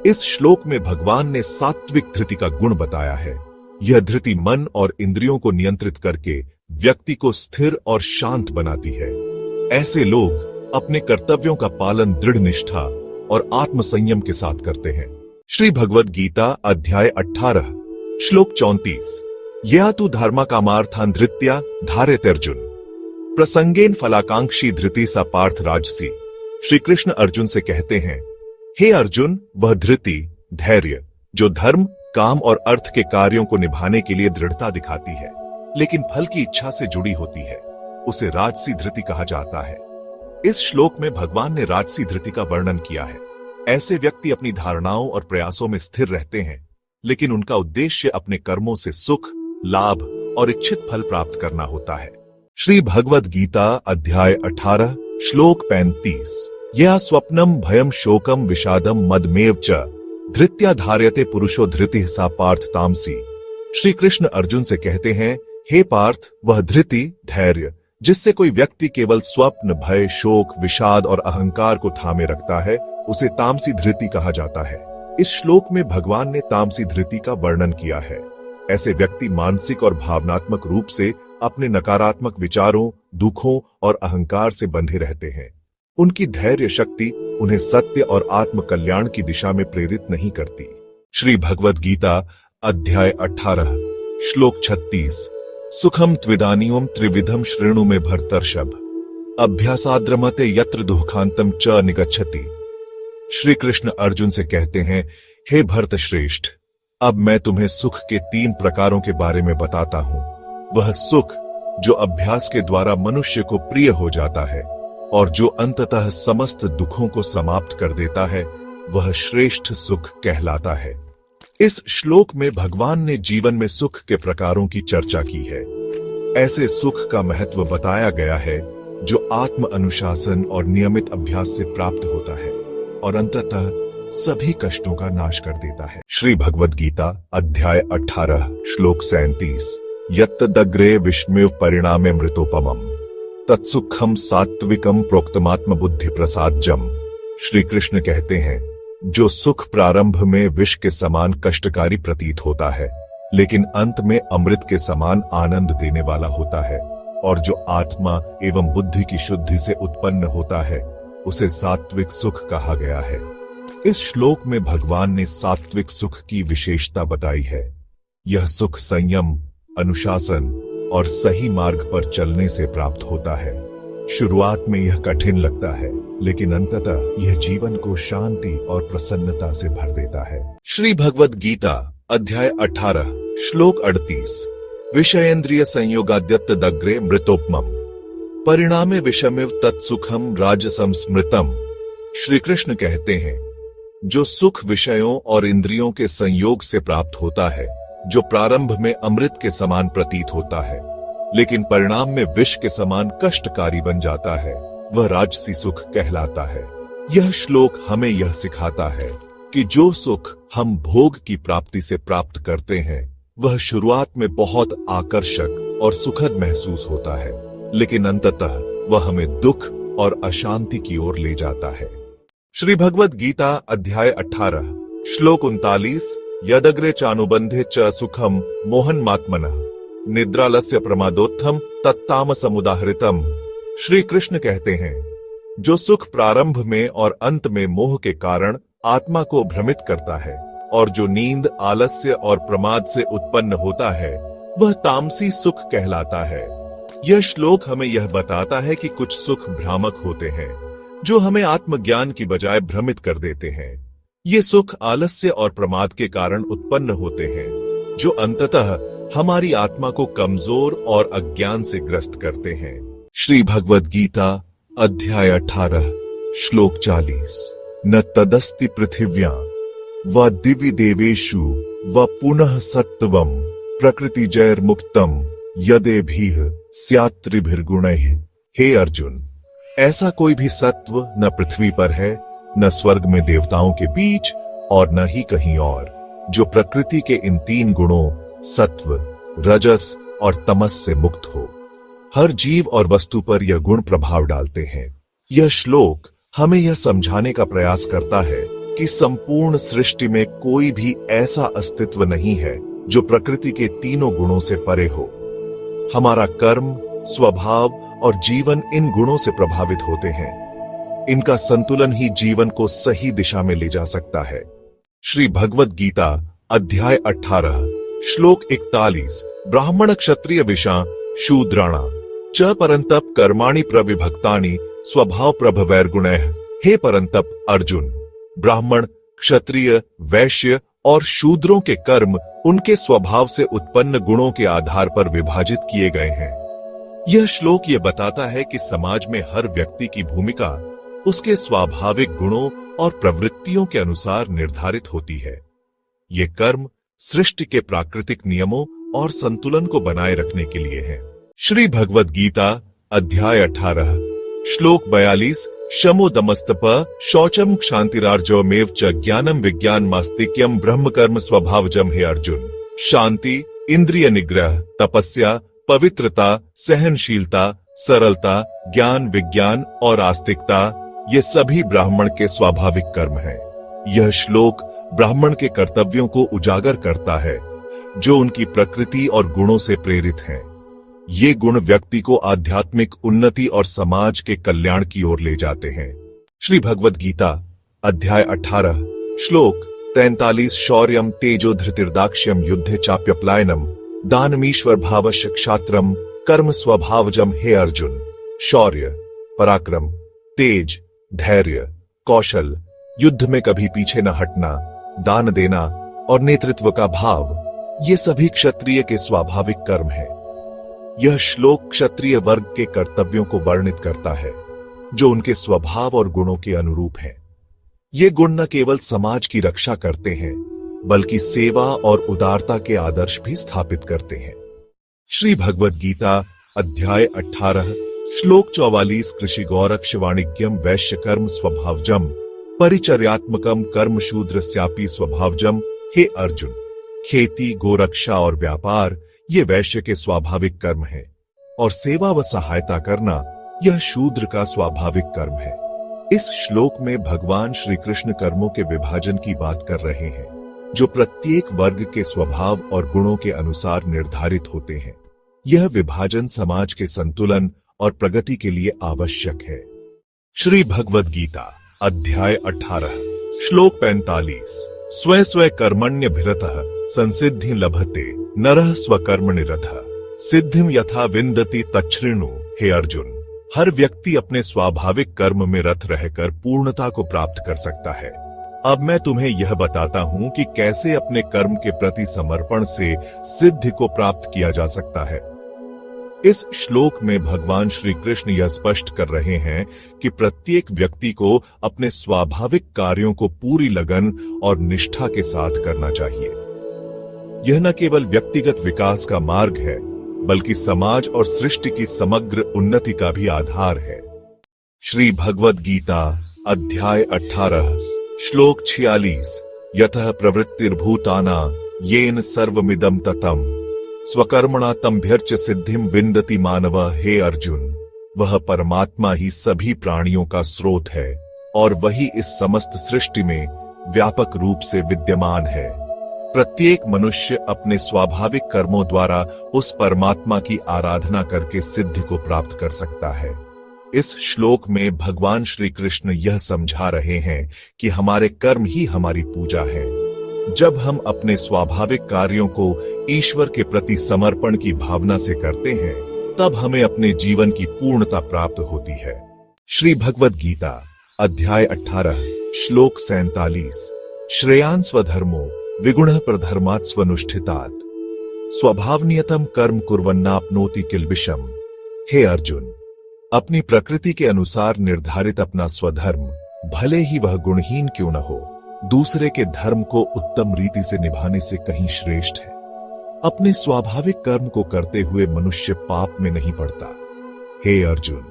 [SPEAKER 1] इस श्लोक में भगवान ने सात्विक धृति का गुण बताया है। यह धृति मन और इंद्रियों को नियंत्रित करके व्यक्ति को स्थिर और शांत बनाती है। ऐसे लोग अपने कर्तव्यों का पालन दृढ़ निष्ठा और आत्मसंयम के साथ करते हैं। श्री भगवद गीता अध्याय 18 श्लोक 34। यया तु धर्मा कामार्थान धृत्या धारयते अर्जुन प्रसंगेन फलाकांक्षी धृति सा पार्थ राजसी। श्री कृष्ण अर्जुन से कहते हैं, हे अर्जुन, वह धृति, धैर्य जो धर्म, काम और अर्थ के कार्यों को निभाने के लिए दृढ़ता दिखाती है लेकिन फल की इच्छा से जुड़ी होती है, उसे राजसी धृति कहा जाता है। इस श्लोक में भगवान ने राजसी धृति का वर्णन किया है। ऐसे व्यक्ति अपनी धारणाओं और प्रयासों में स्थिर रहते हैं लेकिन उनका उद्देश्य अपने कर्मों से सुख, लाभ और इच्छित फल प्राप्त करना होता है। श्री भगवद गीता अध्याय 18 श्लोक 35। यह स्वप्नम भयम शोकम विषादम मदमेव च धृत्या धार्यते पुरुषो धृति सा पार्थ तामसी। श्री कृष्ण अर्जुन से कहते हैं, हे पार्थ, वह धृति, धैर्य जिससे कोई व्यक्ति केवल स्वप्न, भय, शोक, विषाद और अहंकार को थामे रखता है, उसे तामसी धृति कहा जाता है। इस श्लोक में भगवान ने तामसी धृति का वर्णन किया है। ऐसे व्यक्ति मानसिक और भावनात्मक रूप से अपने नकारात्मक विचारों, दुखों और अहंकार से बंधे रहते हैं। उनकी धैर्य शक्ति उन्हें सत्य और आत्म कल्याण की दिशा में प्रेरित नहीं करती। श्री भगवद गीता अध्याय 18 श्लोक 36। सुखम त्विदानीयम त्रिविधम श्रेणु में भरतर्षभ अभ्यासाद्रमते यत्र दुःखांतम च निगच्छति। श्री कृष्ण अर्जुन से कहते हैं, हे भरत श्रेष्ठ, अब मैं तुम्हें सुख के 3 प्रकारों के बारे में बताता हूं। वह सुख जो अभ्यास के द्वारा मनुष्य को प्रिय हो जाता है और जो अंततः समस्त दुखों को समाप्त कर देता है, वह श्रेष्ठ सुख कहलाता है। इस श्लोक में भगवान ने जीवन में सुख के प्रकारों की चर्चा की है। ऐसे सुख का महत्व बताया गया है जो आत्म अनुशासन और नियमित अभ्यास से प्राप्त होता है और अंततः सभी कष्टों का नाश कर देता है। श्री भगवद गीता अध्याय 18 श्लोक 37 यत्तदग्रे विष्णु परिणामे मृतोपमम् तत्सुखम सात्विकम प्रोक्तमात्म बुद्धि प्रसादजम। श्री कृष्ण कहते हैं, जो सुख प्रारंभ में विष के समान कष्टकारी प्रतीत होता है, लेकिन अंत में अमृत के समान आनंद देने वाला होता है, और जो आत्मा एवं बुद्धि की शुद्धि से उत्पन्न होता है, उसे सात्विक सुख कहा गया है। इस श्लोक में भगवान ने सात्विक सुख की विशेषता बताई है। यह सुख संयम, अनुशासन और सही मार्ग पर चलने से प्राप्त होता है। शुरुआत में यह कठिन लगता है, लेकिन अंततः यह जीवन को शांति और प्रसन्नता से भर देता है। श्री भगवद गीता अध्याय 18 श्लोक 38 विषयेंद्रिय संयोगाद्यत्तदग्रे मृतोपमम् परिणामे विषमिव तत्सुखम राजसम स्मृतम। श्री कृष्ण कहते हैं, जो सुख विषयों और इंद्रियों के संयोग से प्राप्त होता है, जो प्रारंभ में अमृत के समान प्रतीत होता है, लेकिन परिणाम में विष के समान कष्टकारी बन जाता है, वह राजसी सुख कहलाता है। यह श्लोक हमें यह सिखाता है कि जो सुख हम भोग की प्राप्ति से प्राप्त करते हैं, वह शुरुआत में बहुत आकर्षक और सुखद महसूस होता है, लेकिन अंततः वह हमें दुख और अशांति की ओर ले जाता है। श्री भगवद गीता अध्याय 18 श्लोक 39 यदग्रे चानुबंधे च सुखम मोहनमात्मनः निद्रालस्य प्रमादोत्थम तत्तामसमुदाहृतम। श्री कृष्ण कहते हैं, जो सुख प्रारंभ में और अंत में मोह के कारण आत्मा को भ्रमित करता है, और जो नींद, आलस्य और प्रमाद से उत्पन्न होता है, वह तामसी सुख कहलाता है। यह श्लोक हमें यह बताता है कि कुछ सुख भ्रामक होते हैं, जो हमें आत्मज्ञान की बजाय भ्रमित कर देते हैं। ये सुख आलस्य और प्रमाद के कारण उत्पन्न होते हैं, जो अंततः हमारी आत्मा को कमजोर और अज्ञान से ग्रस्त करते हैं। श्री भगवद गीता अध्याय 18 श्लोक 40 न तदस्ति पृथिव्या व दिवि देवेषु व पुनः सत्वम प्रकृति जैर्मुक्तम यदेभिः स्यात्रिभिर्गुणैः। हे अर्जुन, ऐसा कोई भी सत्व न पृथ्वी पर है, न स्वर्ग में देवताओं के बीच, और न ही कहीं और, जो प्रकृति के इन 3 गुणों सत्व, रजस और तमस से मुक्त हो। हर जीव और वस्तु पर यह गुण प्रभाव डालते हैं। यह श्लोक हमें यह समझाने का प्रयास करता है कि संपूर्ण सृष्टि में कोई भी ऐसा अस्तित्व नहीं है जो प्रकृति के तीनों गुणों से परे हो। हमारा कर्म, स्वभाव और जीवन इन गुणों से प्रभावित होते हैं। इनका संतुलन ही जीवन को सही दिशा में ले जा सकता है। श्री भगवद गीता अध्याय 18 श्लोक 41 ब्राह्मण क्षत्रिय विषा शूद्राणा च परंतप कर्माणि प्रविभक्तानि स्वभाव प्रभवैर्गुणैः। हे परंतप अर्जुन, ब्राह्मण, क्षत्रिय, वैश्य और शूद्रों के कर्म उनके स्वभाव से उत्पन्न गुणों के आधार पर विभाजित किए गए हैं। यह श्लोक यह बताता है कि समाज में हर व्यक्ति की भूमिका उसके स्वाभाविक गुणों और प्रवृत्तियों के अनुसार निर्धारित होती है। ये कर्म सृष्टि के प्राकृतिक नियमों और संतुलन को बनाए रखने के लिए है। श्री भगवद गीता अध्याय 18 श्लोक 42 शमो दमस्तप शौचम क्षांतिरार्जवमेव च ज्ञानम विज्ञान मास्तिक्यम ब्रह्म कर्म स्वभावजम। हे अर्जुन, शांति, इंद्रिय निग्रह, तपस्या, पवित्रता, सहनशीलता, सरलता, ज्ञान, विज्ञान और आस्तिकता, ये सभी ब्राह्मण के स्वाभाविक कर्म हैं। यह श्लोक ब्राह्मण के कर्तव्यों को उजागर करता है, जो उनकी प्रकृति और गुणों से प्रेरित हैं। ये गुण व्यक्ति को आध्यात्मिक उन्नति और समाज के कल्याण की ओर ले जाते हैं। श्री भगवद गीता अध्याय 18 श्लोक 43 शौर्यम तेजो धृतिर्दाक्ष्यम युद्धे चाप्यप्लायनम दानमीश्वर भावश्य क्षात्रम कर्म स्वभावजम। हे अर्जुन, शौर्य, पराक्रम, तेज, धैर्य, कौशल, युद्ध में कभी पीछे न हटना, दान देना और नेतृत्व का भाव, ये सभी क्षत्रिय के स्वाभाविक कर्म हैं। यह श्लोक क्षत्रिय वर्ग के कर्तव्यों को वर्णित करता है, जो उनके स्वभाव और गुणों के अनुरूप हैं। ये गुण न केवल समाज की रक्षा करते हैं, बल्कि सेवा और उदारता के आदर्श भी स्थापित करते हैं। श्री भगवद गीता अध्याय 18 श्लोक 44 कृषि गौरक्ष वाणिज्यम वैश्य कर्म स्वभावजम परिचर्यात्मकम कर्म शूद्रस्यापि स्वभावजम। हे अर्जुन, खेती, गोरक्षा और व्यापार ये वैश्य के स्वाभाविक कर्म हैं, और सेवा व सहायता करना यह शूद्र का स्वाभाविक कर्म है। इस श्लोक में भगवान श्री कृष्ण कर्मों के विभाजन की बात कर रहे हैं, जो प्रत्येक वर्ग के स्वभाव और गुणों के अनुसार निर्धारित होते हैं। यह विभाजन समाज के संतुलन और प्रगति के लिए आवश्यक है। श्री भगवद गीता अध्याय 18 श्लोक 45। स्व स्व कर्मण्यभिरतः संसिद्धि लभते नरः स्वकर्मनिरतः सिद्धिम यथा विन्दति तच्छृणु। हे अर्जुन, हर व्यक्ति अपने स्वाभाविक कर्म में रत रहकर पूर्णता को प्राप्त कर सकता है। अब मैं तुम्हें यह बताता हूं कि कैसे अपने कर्म के प्रति समर्पण से सिद्धि को प्राप्त किया जा सकता है। इस श्लोक में भगवान श्री कृष्ण यह स्पष्ट कर रहे हैं कि प्रत्येक व्यक्ति को अपने स्वाभाविक कार्यों को पूरी लगन और निष्ठा के साथ करना चाहिए। यह न केवल व्यक्तिगत विकास का मार्ग है, बल्कि समाज और सृष्टि की समग्र उन्नति का भी आधार है। श्री भगवद गीता अध्याय 18 श्लोक 46। यतः प्रवृत्तिर्भूताना येन सर्वमिदं ततम् स्वकर्मणा तम्भ्यर्च सिद्धिम विन्दति मानव। हे अर्जुन, वह परमात्मा ही सभी प्राणियों का स्रोत है और वही इस समस्त सृष्टि में व्यापक रूप से विद्यमान है। प्रत्येक मनुष्य अपने स्वाभाविक कर्मों द्वारा उस परमात्मा की आराधना करके सिद्धि को प्राप्त कर सकता है। इस श्लोक में भगवान श्री कृष्ण यह समझा रहे हैं कि हमारे कर्म ही हमारी पूजा है। जब हम अपने स्वाभाविक कार्यों को ईश्वर के प्रति समर्पण की भावना से करते हैं, तब हमें अपने जीवन की पूर्णता प्राप्त होती है। श्री भगवद गीता अध्याय 18 श्लोक 47। श्रेयान् स्वधर्मो विगुणः प्रधर्मात् स्वनुष्ठितात् स्वभावनियतम कर्म कुर्वन्नाप्नोति किल्बिषम्। हे अर्जुन, अपनी प्रकृति के अनुसार निर्धारित अपना स्वधर्म, भले ही वह गुणहीन क्यों न हो, दूसरे के धर्म को उत्तम रीति से निभाने से कहीं श्रेष्ठ है। अपने स्वाभाविक कर्म को करते हुए मनुष्य पाप में नहीं पड़ता। हे अर्जुन,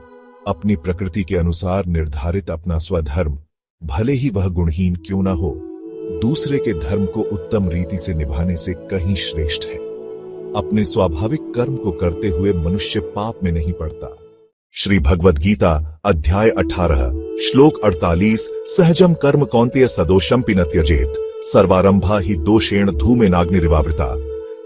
[SPEAKER 1] अपनी प्रकृति के अनुसार निर्धारित अपना स्वधर्म, भले ही वह गुणहीन क्यों न हो, दूसरे के धर्म को उत्तम रीति से निभाने से कहीं श्रेष्ठ है। अपने स्वाभाविक कर्म को करते हुए मनुष्य पाप में नहीं पड़ता। श्री भगवद गीता अध्याय 18 श्लोक 48। सहजम कर्म कौन्तेय सदोषम न त्यजेत सर्वारंभा ही दोषेण धूमेनाग्निरिवावृता।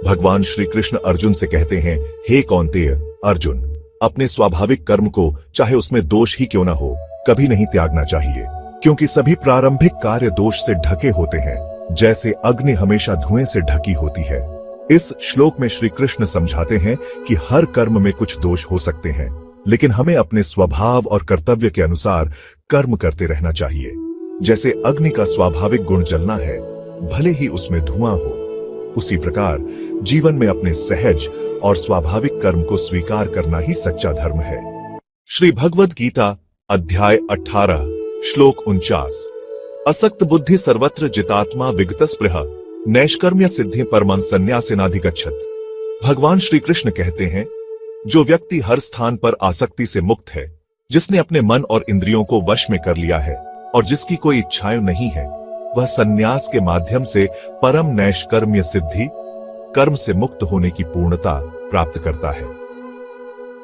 [SPEAKER 1] भगवान श्री कृष्ण अर्जुन से कहते हैं, हे कौन्तेय, अर्जुन, अपने स्वाभाविक कर्म को चाहे उसमें दोष ही क्यों न हो, कभी नहीं त्यागना चाहिए, क्योंकि सभी प्रारंभिक कार्य दोष से ढके होते हैं, जैसे अग्नि हमेशा धुएं से ढकी होती है। इस श्लोक में श्री कृष्ण समझाते हैं कि हर कर्म में कुछ दोष हो सकते हैं, लेकिन हमें अपने स्वभाव और कर्तव्य के अनुसार कर्म करते रहना चाहिए। जैसे अग्नि का स्वाभाविक गुण जलना है, भले ही उसमें धुआं हो, उसी प्रकार जीवन में अपने सहज और स्वाभाविक कर्म को स्वीकार करना ही सच्चा धर्म है। श्री भगवद गीता अध्याय 18 श्लोक 49। असक्त बुद्धि सर्वत्र जितात्मा विगतस्पृह नैष्कर्म्य सिद्धि परमं संन्यासेनाधिगच्छत्। भगवान श्री कृष्ण कहते हैं, जो व्यक्ति हर स्थान पर आसक्ति से मुक्त है, जिसने अपने मन और इंद्रियों को वश में कर लिया है और जिसकी कोई इच्छाएं नहीं है, वह संन्यास के माध्यम से परम नैष्कर्म्य सिद्धि, कर्म से मुक्त होने की पूर्णता प्राप्त करता है।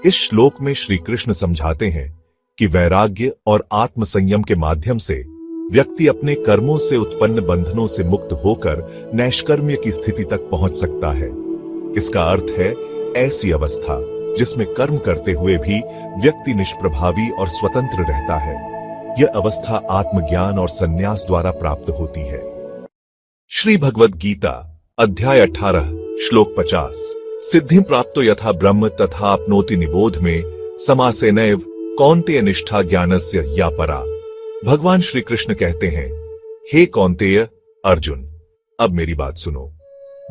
[SPEAKER 1] इस श्लोक में श्री कृष्ण समझाते हैं कि वैराग्य और आत्म संयम के माध्यम से व्यक्ति अपने कर्मों से उत्पन्न बंधनों से मुक्त होकर नैष्कर्म्य की स्थिति तक पहुंच सकता है। इसका अर्थ है ऐसी अवस्था जिसमें कर्म करते हुए भी व्यक्ति निष्प्रभावी और स्वतंत्र रहता है। यह अवस्था आत्मज्ञान और संन्यास द्वारा प्राप्त होती है। श्री भगवद गीता अध्याय 18 श्लोक 50। सिद्धि प्राप्तो यथा ब्रह्म तथा आपनोति निबोध में समासेनैव कौन्तेय निष्ठा ज्ञानस्य या परा। भगवान श्री कृष्ण कहते हैं, हे कौन्तेय, अर्जुन, अब मेरी बात सुनो।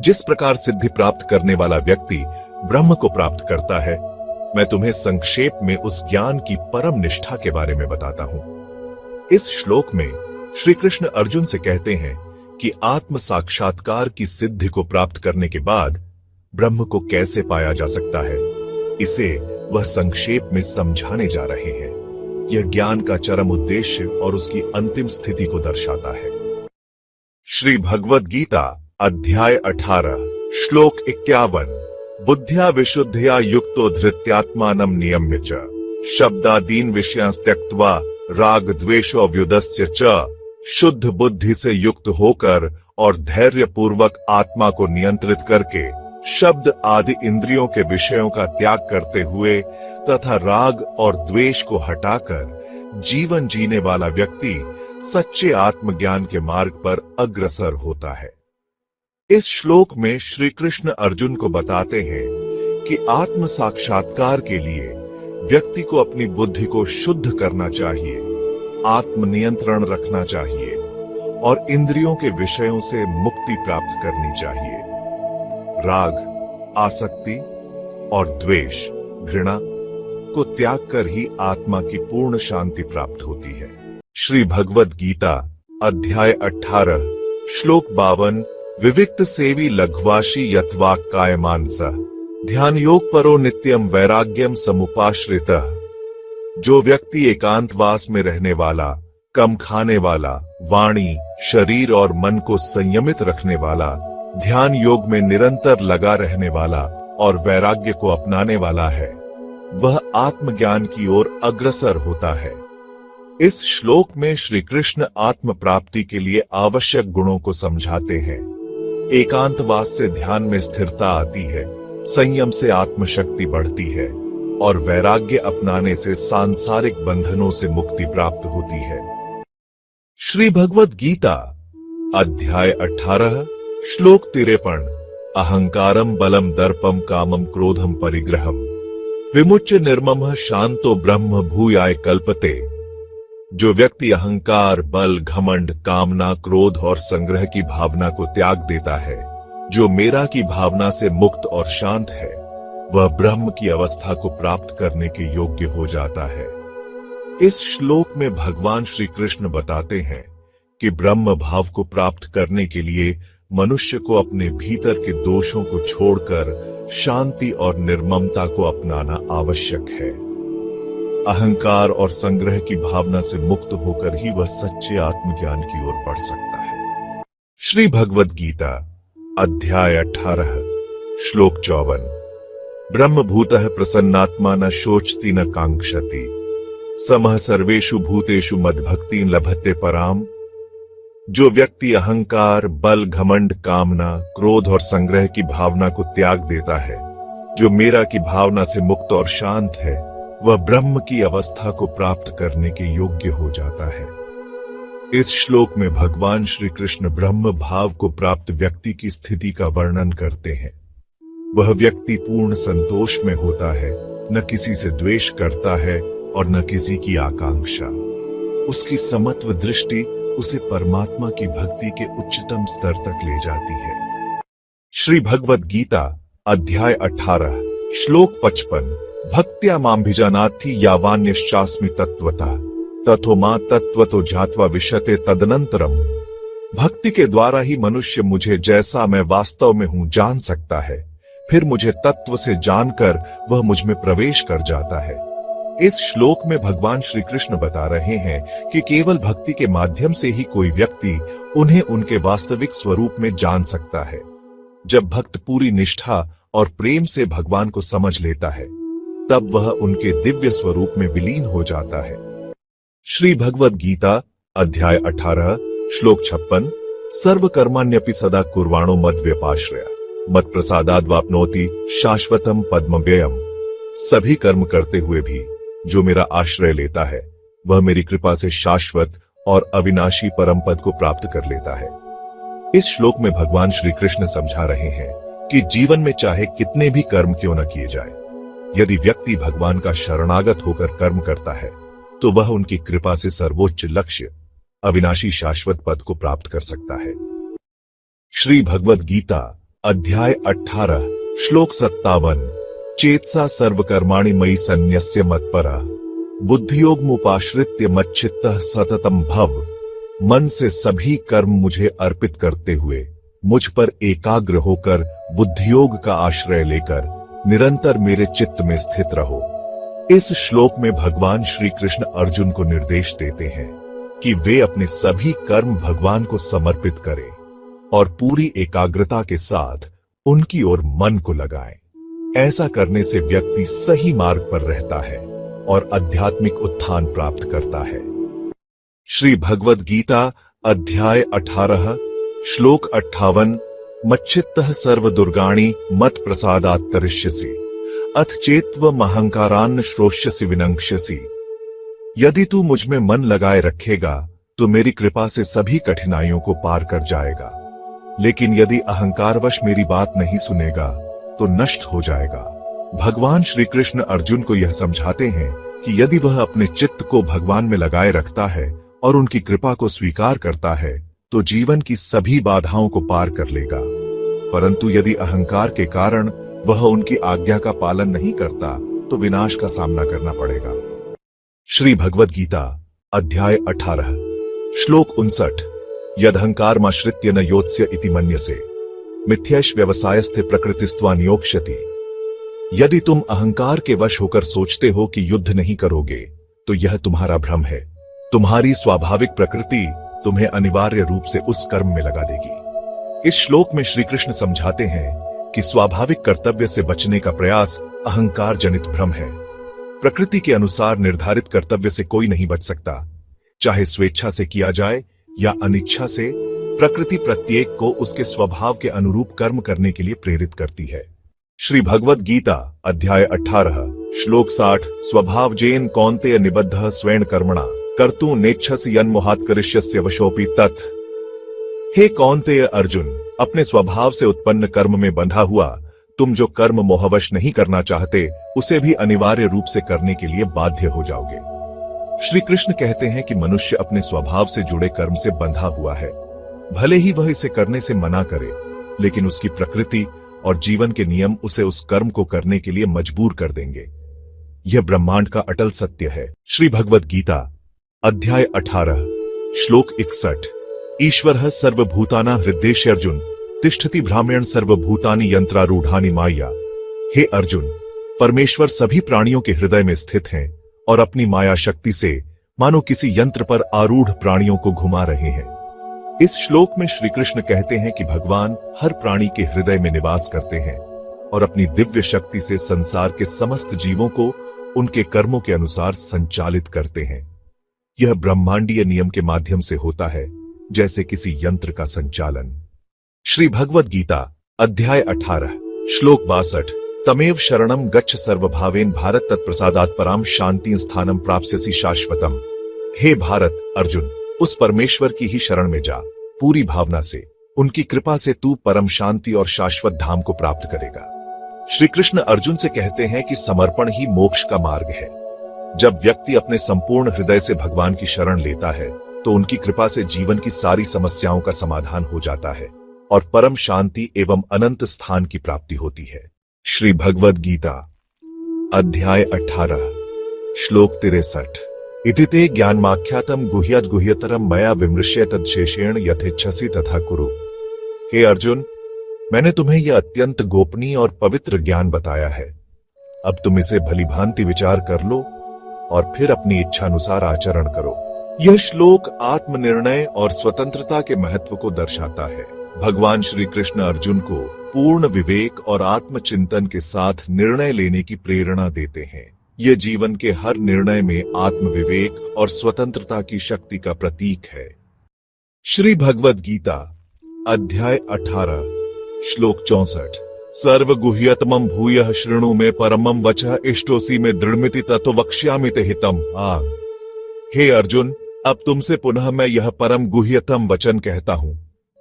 [SPEAKER 1] जिस प्रकार सिद्धि प्राप्त करने वाला व्यक्ति ब्रह्म को प्राप्त करता है, मैं तुम्हें संक्षेप में उस ज्ञान की परम निष्ठा के बारे में बताता हूं। इस श्लोक में श्री कृष्ण अर्जुन से कहते हैं कि आत्म साक्षात्कार की सिद्धि को प्राप्त करने के बाद ब्रह्म को कैसे पाया जा सकता है, इसे वह संक्षेप में समझाने जा रहे हैं। यह ज्ञान का चरम उद्देश्य और उसकी अंतिम स्थिति को दर्शाता है। श्री भगवद गीता अध्याय 18 श्लोक 51 बुद्ध्या विशुद्धया युक्तो धृत्यात्मानं नियम्य च शब्दादीन विषयांस त्यक्त्वा राग द्वेषो व्युदस्य च शुद्ध बुद्धि से युक्त होकर और धैर्य पूर्वक आत्मा को नियंत्रित करके शब्द आदि इंद्रियों के विषयों का त्याग करते हुए तथा राग और द्वेष को हटाकर जीवन जीने वाला व्यक्ति सच्चे आत्मज्ञान के मार्ग पर अग्रसर होता है। इस श्लोक में श्री कृष्ण अर्जुन को बताते हैं कि आत्म साक्षात्कार के लिए व्यक्ति को अपनी बुद्धि को शुद्ध करना चाहिए, आत्म नियंत्रण रखना चाहिए और इंद्रियों के विषयों से मुक्ति प्राप्त करनी चाहिए। राग, आसक्ति और द्वेष, घृणा को त्याग कर ही आत्मा की पूर्ण शांति प्राप्त होती है। श्री भगवद गीता अध्याय 18 श्लोक 52 विविक्त सेवी लघ्वाशी यथवाक कायमानस ध्यान योग परो नित्यम वैराग्यम समुपाश्रितः। जो व्यक्ति एकांतवास में रहने वाला, कम खाने वाला, वाणी, शरीर और मन को संयमित रखने वाला, ध्यान योग में निरंतर लगा रहने वाला और वैराग्य को अपनाने वाला है, वह आत्मज्ञान की ओर अग्रसर होता है। इस श्लोक में श्री कृष्ण आत्म प्राप्ति के लिए आवश्यक गुणों को समझाते हैं। एकांतवास से ध्यान में स्थिरता आती है, संयम से आत्मशक्ति बढ़ती है और वैराग्य अपनाने से सांसारिक बंधनों से मुक्ति प्राप्त होती है। श्री भगवद गीता अध्याय 18 श्लोक 53 अहंकारम बलम दर्पम कामम क्रोधम परिग्रहम विमुच्य निर्ममः शांतो ब्रह्म भूयाय कल्पते। जो व्यक्ति अहंकार, बल, घमंड, कामना, क्रोध और संग्रह की भावना को त्याग देता है, जो मेरा की भावना से मुक्त और शांत है, वह ब्रह्म की अवस्था को प्राप्त करने के योग्य हो जाता है। इस श्लोक में भगवान श्री कृष्ण बताते हैं कि ब्रह्म भाव को प्राप्त करने के लिए मनुष्य को अपने भीतर के दोषों को छोड़कर शांति और निर्ममता को अपनाना आवश्यक है। अहंकार और संग्रह की भावना से मुक्त होकर ही वह सच्चे आत्मज्ञान की ओर बढ़ सकता है। श्री भगवद गीता अध्याय 18 श्लोक 54 ब्रह्मभूतः प्रसन्नात्मा न शोचति न कांक्षति समः सर्वेषु भूतेषु मद्भक्ति लभते पराम। जो व्यक्ति अहंकार, बल, घमंड, कामना, क्रोध और संग्रह की भावना को त्याग देता है, जो मेरा की भावना से मुक्त और शांत है, वह ब्रह्म की अवस्था को प्राप्त करने के योग्य हो जाता है। इस श्लोक में भगवान श्री कृष्ण ब्रह्म भाव को प्राप्त व्यक्ति की स्थिति का वर्णन करते हैं। वह व्यक्ति पूर्ण संतोष में होता है, न किसी से द्वेष करता है और न किसी की आकांक्षा। उसकी समत्व दृष्टि उसे परमात्मा की भक्ति के उच्चतम स्तर तक ले जाती है। श्री भगवद गीता अध्याय 18 श्लोक 55 भक्त्या मांभिजानाथि यावान्यश्चास्मि तत्वतः तथो मां तत्वतो जात्वा विशते तदनंतरम। भक्ति के द्वारा ही मनुष्य मुझे जैसा मैं वास्तव में हूं जान सकता है, फिर मुझे तत्व से जानकर वह मुझ में प्रवेश कर जाता है। इस श्लोक में भगवान श्री कृष्ण बता रहे हैं कि केवल भक्ति के माध्यम से ही कोई व्यक्ति उन्हें उनके वास्तविक स्वरूप में जान सकता है। जब भक्त पूरी निष्ठा और प्रेम से भगवान को समझ लेता है, तब वह उनके दिव्य स्वरूप में विलीन हो जाता है। श्री भगवद गीता अध्याय 18 श्लोक 56 सर्वकर्माण्यपि सदा कुर्वाणो मद्व्यपाश्रय मत्प्रसादाद्वाप्नोति शाश्वतम पद्मव्ययम्। सभी कर्म करते हुए भी जो मेरा आश्रय लेता है, वह मेरी कृपा से शाश्वत और अविनाशी परम पद को प्राप्त कर लेता है। इस श्लोक में भगवान श्री कृष्ण समझा रहे हैं कि जीवन में चाहे कितने भी कर्म क्यों न किए जाए, यदि व्यक्ति भगवान का शरणागत होकर कर्म करता है, तो वह उनकी कृपा से सर्वोच्च लक्ष्य अविनाशी शाश्वत पद को प्राप्त कर सकता है। श्री भगवद गीता अध्याय 18 श्लोक 57 चेतसा सर्वकर्माणि मयि सन्न्यस्य मत्परः बुद्धियोगमुपाश्रित्य मच्चित्तः सततम भव। मन से सभी कर्म मुझे अर्पित करते हुए मुझ पर एकाग्र होकर बुद्धियोग का आश्रय लेकर निरंतर मेरे चित्त में स्थित रहो। इस श्लोक में भगवान श्री कृष्ण अर्जुन को निर्देश देते हैं कि वे अपने सभी कर्म भगवान को समर्पित करें और पूरी एकाग्रता के साथ उनकी ओर मन को लगाएं। ऐसा करने से व्यक्ति सही मार्ग पर रहता है और आध्यात्मिक उत्थान प्राप्त करता है। श्री भगवद गीता अध्याय 18 श्लोक 58 मच्चित्तः सर्व दुर्गाणि मत प्रसादात् तरिष्यसि अथ चेत्व महंकारान्न श्रोष्यसि विनंक्ष्यसि। यदि तू मुझ में मन लगाए रखेगा तो मेरी कृपा से सभी कठिनाइयों को पार कर जाएगा, लेकिन यदि अहंकारवश मेरी बात नहीं सुनेगा तो नष्ट हो जाएगा। भगवान श्री कृष्ण अर्जुन को यह समझाते हैं कि यदि वह अपने चित्त को भगवान में लगाए रखता है और उनकी कृपा को स्वीकार करता है तो जीवन की सभी बाधाओं को पार कर लेगा, परंतु यदि अहंकार के कारण वह उनकी आज्ञा का पालन नहीं करता तो विनाश का सामना करना पड़ेगा। श्री भगवद गीता अध्याय 18 श्लोक 59 यदहंकारमाश्रित्य न योत्स्य इति मन्यसे मिथ्यैष व्यवसायस्थे प्रकृतिस्त्वान् योक्ष्यति। यदि तुम अहंकार के वश होकर सोचते हो कि युद्ध नहीं करोगे तो यह तुम्हारा भ्रम है। तुम्हारी स्वाभाविक प्रकृति तुम्हें अनिवार्य रूप से उस कर्म में लगा देगी। इस श्लोक में श्री कृष्ण समझाते हैं कि स्वाभाविक कर्तव्य से बचने का प्रयास अहंकार जनित भ्रम है। प्रकृति के अनुसार निर्धारित कर्तव्य से कोई नहीं बच सकता, चाहे स्वेच्छा से किया जाए या अनिच्छा से। प्रकृति प्रत्येक को उसके स्वभाव के अनुरूप कर्म करने के लिए प्रेरित करती है। श्री भगवद गीता अध्याय 18 श्लोक 60 स्वभावजेन कौन्तेय निबद्धः स्वेन कर्मणा कर्तु नेच्छसि यन्मोहात् करिष्यस्य वशोऽपि तत्। हे कौन्तेय अर्जुन, अपने स्वभाव से उत्पन्न कर्म में बंधा हुआ तुम जो कर्म मोहवश नहीं करना चाहते उसे भी अनिवार्य रूप से करने के लिए बाध्य हो जाओगे। श्री कृष्ण कहते हैं कि मनुष्य अपने स्वभाव से जुड़े कर्म से बंधा हुआ है। भले ही वह इसे करने से मना करे, लेकिन उसकी प्रकृति और जीवन के नियम उसे उस कर्म को करने के लिए मजबूर कर देंगे। यह ब्रह्मांड का अटल सत्य है। श्री भगवद गीता अध्याय 18 श्लोक 61 ईश्वरः सर्वभूतानां हृद्देशे अर्जुन तिष्ठति भ्राम्यण सर्वभूतानि यंत्रारूढ़ानि माया। हे अर्जुन, परमेश्वर सभी प्राणियों के हृदय में स्थित हैं और अपनी माया शक्ति से मानो किसी यंत्र पर आरूढ़ प्राणियों को घुमा रहे हैं। इस श्लोक में श्री कृष्ण कहते हैं कि भगवान हर प्राणी के हृदय में निवास करते हैं और अपनी दिव्य शक्ति से संसार के समस्त जीवों को उनके कर्मों के अनुसार संचालित करते हैं। यह ब्रह्मांडीय नियम के माध्यम से होता है, जैसे किसी यंत्र का संचालन। श्री भगवद गीता अध्याय 18 श्लोक 62 तमेव शरणम गच्छ सर्वभावेन भारत तत्प्रसादात् पराम शांति स्थानम प्राप्स्यसि शाश्वतम। हे भारत अर्जुन, उस परमेश्वर की ही शरण में जा, पूरी भावना से। उनकी कृपा से तू परम शांति और शाश्वत धाम को प्राप्त करेगा। श्री कृष्ण अर्जुन से कहते हैं कि समर्पण ही मोक्ष का मार्ग है। जब व्यक्ति अपने संपूर्ण हृदय से भगवान की शरण लेता है तो उनकी कृपा से जीवन की सारी समस्याओं का समाधान हो जाता है और परम शांति एवं अनंत स्थान की प्राप्ति होती है। श्री भगवद गीता अध्याय 18 श्लोक 63 इति ते ज्ञानमाख्यातम गुह्यात् गुह्यतरम मया विमृश्य तद्शेषेण यथेच्छसि तथा कुरु। हे अर्जुन, मैंने तुम्हें यह अत्यंत गोपनीय और पवित्र ज्ञान बताया है। अब तुम इसे भलीभांति विचार कर लो और फिर अपनी इच्छानुसार आचरण करो। यह श्लोक आत्मनिर्णय और स्वतंत्रता के महत्व को दर्शाता है। भगवान श्री कृष्ण अर्जुन को पूर्ण विवेक और आत्मचिंतन के साथ निर्णय लेने की प्रेरणा देते हैं। यह जीवन के हर निर्णय में आत्मविवेक और स्वतंत्रता की शक्ति का प्रतीक है। श्री भगवद गीता अध्याय 18 श्लोक 64 सर्वगुह्यतमं भूयः शृणु मे परमं वचः इष्टोसी में दृढ़मिति ततो वक्ष्यामि ते हितम्। हे अर्जुन, अब तुमसे पुनः मैं यह परम गुह्यतम वचन कहता हूं,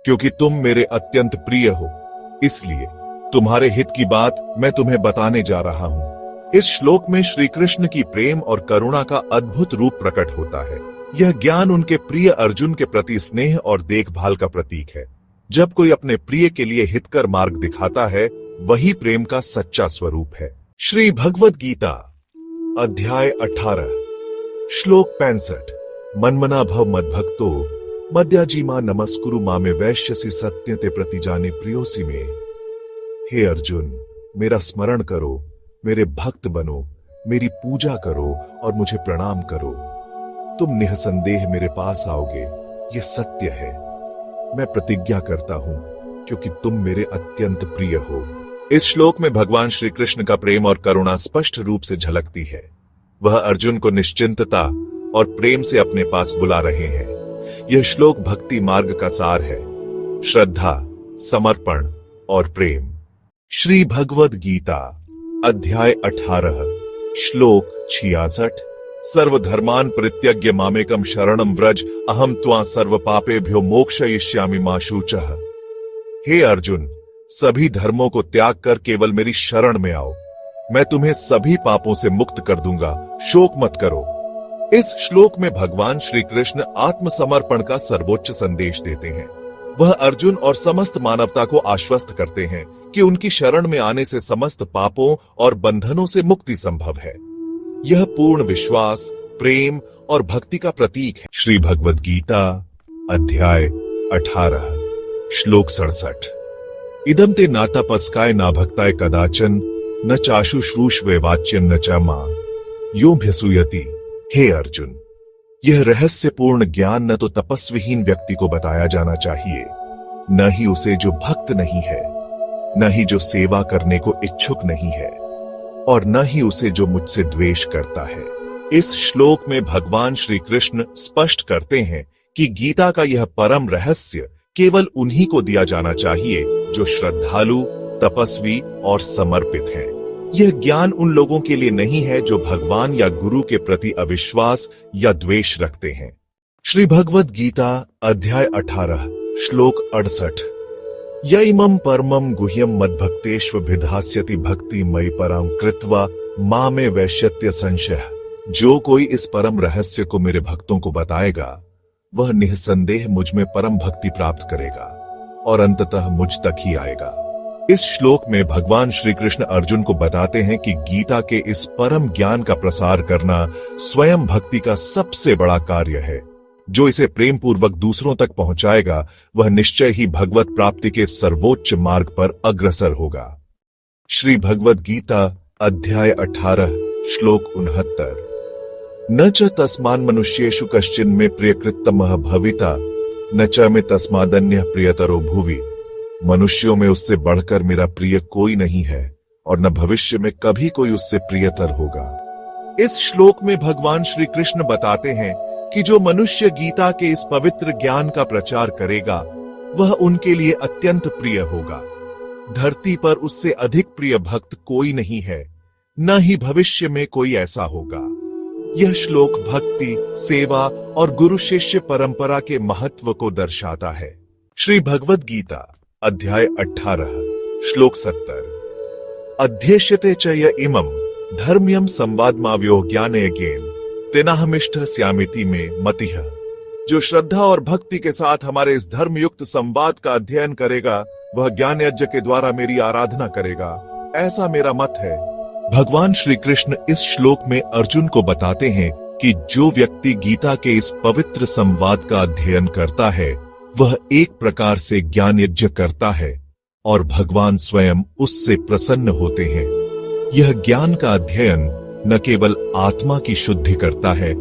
[SPEAKER 1] क्योंकि तुम मेरे अत्यंत प्रिय हो, इसलिए तुम्हारे हित की बात मैं तुम्हें बताने जा रहा हूं। इस श्लोक में श्री कृष्ण की प्रेम और करुणा का अद्भुत रूप प्रकट होता है। यह ज्ञान उनके प्रिय अर्जुन के प्रति स्नेह और देखभाल का प्रतीक है। जब कोई अपने प्रिय के लिए हितकर मार्ग दिखाता है, वही प्रेम का सच्चा स्वरूप है। श्री भगवद गीता अध्याय 18 श्लोक 65 मन्मना भव मद्भक्तो मद्याजीमा नमस्कुरु मामे वैश्यसि सत्यते प्रतिजाने प्रियोसी में। हे अर्जुन, मेरा स्मरण करो, मेरे भक्त बनो, मेरी पूजा करो और मुझे प्रणाम करो। तुम निःसंदेह मेरे पास आओगे, यह सत्य है। मैं प्रतिज्ञा करता हूं क्योंकि तुम मेरे अत्यंत प्रिय हो। इस श्लोक में भगवान श्री कृष्ण का प्रेम और करुणा स्पष्ट रूप से झलकती है। वह अर्जुन को निश्चिंतता और प्रेम से अपने पास बुला रहे हैं। यह श्लोक भक्ति मार्ग का सार है, श्रद्धा, समर्पण और प्रेम। श्री भगवद गीता अध्याय 18 श्लोक 66। सर्वधर्मान् परित्यज्य मामेकं शरणं व्रज अहम त्वा सर्व पापेभ्यो मोक्षयिष्यामि मा शुचः। हे अर्जुन, सभी धर्मों को त्याग कर केवल मेरी शरण में आओ, मैं तुम्हें सभी पापों से मुक्त कर दूंगा, शोक मत करो। इस श्लोक में भगवान श्री कृष्ण आत्मसमर्पण का सर्वोच्च संदेश देते हैं। वह अर्जुन और समस्त मानवता को आश्वस्त करते हैं कि उनकी शरण में आने से समस्त पापों और बंधनों से मुक्ति संभव है। यह पूर्ण विश्वास, प्रेम और भक्ति का प्रतीक है। श्री भगवद गीता अध्याय 18 श्लोक 67। इदम ते न तपस्काय न भक्ताय कदाचन न चाशुश्रूषवे वाच्यं न च मां योऽभ्यसूयति। हे अर्जुन, यह रहस्यपूर्ण ज्ञान न तो तपस्विहीन व्यक्ति को बताया जाना चाहिए, न ही उसे जो भक्त नहीं है, न ही जो सेवा करने को इच्छुक नहीं है, और न ही उसे जो मुझसे द्वेष करता है। इस श्लोक में भगवान श्री कृष्ण स्पष्ट करते हैं कि गीता का यह परम रहस्य केवल उन्हीं को दिया जाना चाहिए जो श्रद्धालु, तपस्वी और समर्पित हैं। यह ज्ञान उन लोगों के लिए नहीं है जो भगवान या गुरु के प्रति अविश्वास या द्वेष रखते हैं। श्री भगवद गीता अध्याय 18 श्लोक 68। य इमं परमं गुह्यं मद्भक्तेष्वभिधास्यति भक्ति मयि परां कृत्वा मामे वैश्यत्य संशयः। जो कोई इस परम रहस्य को मेरे भक्तों को बताएगा, वह निःसंदेह मुझ में परम भक्ति प्राप्त करेगा और अंततः मुझ तक ही आएगा। इस श्लोक में भगवान श्री कृष्ण अर्जुन को बताते हैं कि गीता के इस परम ज्ञान का प्रसार करना स्वयं भक्ति का सबसे बड़ा कार्य है। जो इसे प्रेम पूर्वक दूसरों तक पहुंचाएगा, वह निश्चय ही भगवत प्राप्ति के सर्वोच्च मार्ग पर अग्रसर होगा। श्री भगवद गीता अध्याय 18 श्लोक 69। न च तस्मान् मनुष्येषु कश्चिन् मे प्रियकृत्तमः भविता न च मे तस्मादन्यः प्रियतरो भुवि। मनुष्यों में उससे बढ़कर मेरा प्रिय कोई नहीं है और न भविष्य में कभी कोई उससे प्रियतर होगा। इस श्लोक में भगवान श्री कृष्ण बताते हैं कि जो मनुष्य गीता के इस पवित्र ज्ञान का प्रचार करेगा, वह उनके लिए अत्यंत प्रिय होगा। धरती पर उससे अधिक प्रिय भक्त कोई नहीं है, न ही भविष्य में कोई ऐसा होगा। यह श्लोक भक्ति, सेवा और गुरु शिष्य परंपरा के महत्व को दर्शाता है। श्री भगवद गीता अध्याय 18 श्लोक 70। अध्येष्यते च य इमं धर्म्यं संवादमाव्यो ज्ञानयज्ञेन तेनाहमिष्ठ स्यामिति में मतिः। जो श्रद्धा और भक्ति के साथ हमारे इस धर्मयुक्त संवाद का अध्ययन करेगा, वह ज्ञान यज्ञ के द्वारा मेरी आराधना करेगा, ऐसा मेरा मत है। भगवान श्री कृष्ण इस श्लोक में अर्जुन को बताते हैं कि जो व्यक्ति गीता के इस पवित्र संवाद का अध्ययन करता है, वह एक प्रकार से ज्ञान यज्ञ करता है और भगवान स्वयं उससे प्रसन्न होते हैं। यह ज्ञान का अध्ययन न केवल आत्मा की शुद्धि करता है,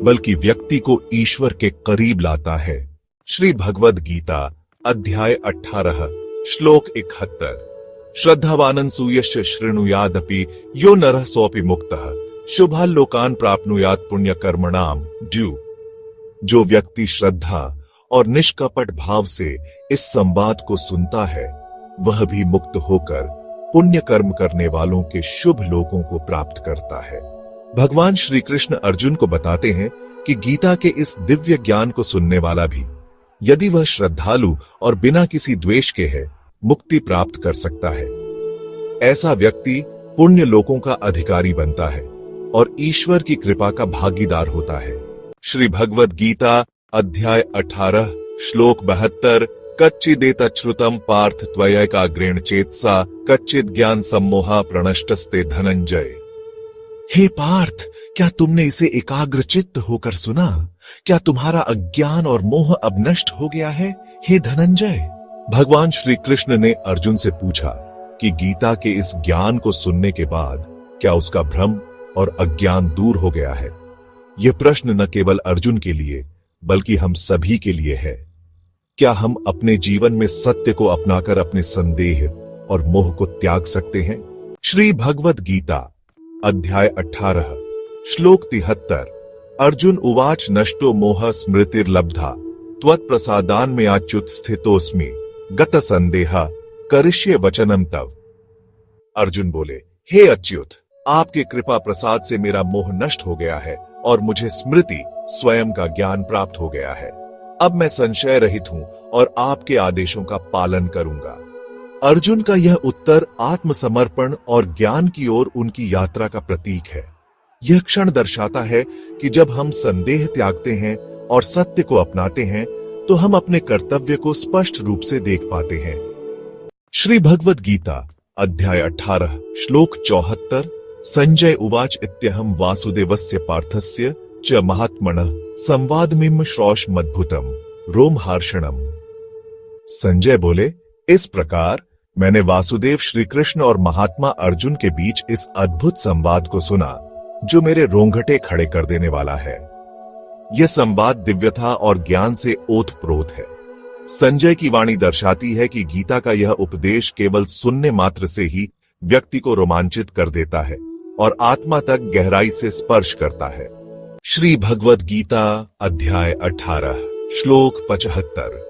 [SPEAKER 1] बल्कि व्यक्ति को ईश्वर के करीब लाता है। श्री भगवद गीता अध्याय 18 श्लोक 71। श्रद्धावानन् सूयश्च शृणुयादपि यो नरः सोऽपि मुक्तः शुभान् लोकान् प्राप्नुयात् पुण्यकर्मणाम् ड्यू। जो व्यक्ति श्रद्धा और निष्कपट भाव से इस संवाद को सुनता है, वह भी मुक्त होकर पुण्य कर्म करने वालों के शुभ लोकों को प्राप्त करता है। भगवान श्री कृष्ण अर्जुन को बताते हैं कि गीता के इस दिव्य ज्ञान को सुनने वाला भी, यदि वह श्रद्धालु और बिना किसी द्वेष के है, मुक्ति प्राप्त कर सकता है। ऐसा व्यक्ति पुण्य लोकों का अधिकारी बनता है और ईश्वर की कृपा का भागीदार होता है। श्री भगवद गीता अध्याय 18 श्लोक 72। कच्चिदेतच्छ्रुतं पार्थ त्वयैकाग्रेण चेतसा कच्चित् ज्ञान सम्मोहा प्रणष्टस्ते धनंजय। हे पार्थ, क्या तुमने इसे एकाग्रचित्त होकर सुना? क्या तुम्हारा अज्ञान और मोह अब नष्ट हो गया है, हे धनंजय? भगवान श्री कृष्ण ने अर्जुन से पूछा कि गीता के इस ज्ञान को सुनने के बाद क्या उसका भ्रम और अज्ञान दूर हो गया है। यह प्रश्न न केवल अर्जुन के लिए बल्कि हम सभी के लिए है। क्या हम अपने जीवन में सत्य को अपनाकर अपने संदेह और मोह को त्याग सकते हैं? श्री भगवद गीता अध्याय 18 श्लोक 73 अर्जुन उवाच नष्टो मोह स्मृतिर्लब्धा त्वत्प्रसादान में अच्युत स्थितोस्मि गत संदेहा करिष्ये वचनम तव। अर्जुन बोले, हे अच्युत, आपके कृपा प्रसाद से मेरा मोह नष्ट हो गया है और मुझे स्मृति स्वयं का ज्ञान प्राप्त हो गया है। अब मैं संशय रहित हूं और आपके आदेशों का पालन करूंगा। अर्जुन का यह उत्तर आत्मसमर्पण और ज्ञान की ओर उनकी यात्रा का प्रतीक है। यह क्षण दर्शाता है कि जब हम संदेह त्यागते हैं और सत्य को अपनाते हैं तो हम अपने कर्तव्य को स्पष्ट रूप से देख पाते हैं। श्री भगवद गीता अध्याय 18 श्लोक 74 संजय उवाच इत्यहम वासुदेवस्य पार्थस्य च महात्मनः संवादमिम श्रौषमद्भुतम रोमहर्षणम। संजय बोले, इस प्रकार मैंने वासुदेव श्री कृष्ण और महात्मा अर्जुन के बीच इस अद्भुत संवाद को सुना जो मेरे रोंगटे खड़े कर देने वाला है। यह संवाद दिव्यता और ज्ञान से ओतप्रोत है। संजय की वाणी दर्शाती है कि गीता का यह उपदेश केवल सुनने मात्र से ही व्यक्ति को रोमांचित कर देता है और आत्मा तक गहराई से स्पर्श करता है। श्री भगवद गीता अध्याय 18 श्लोक 75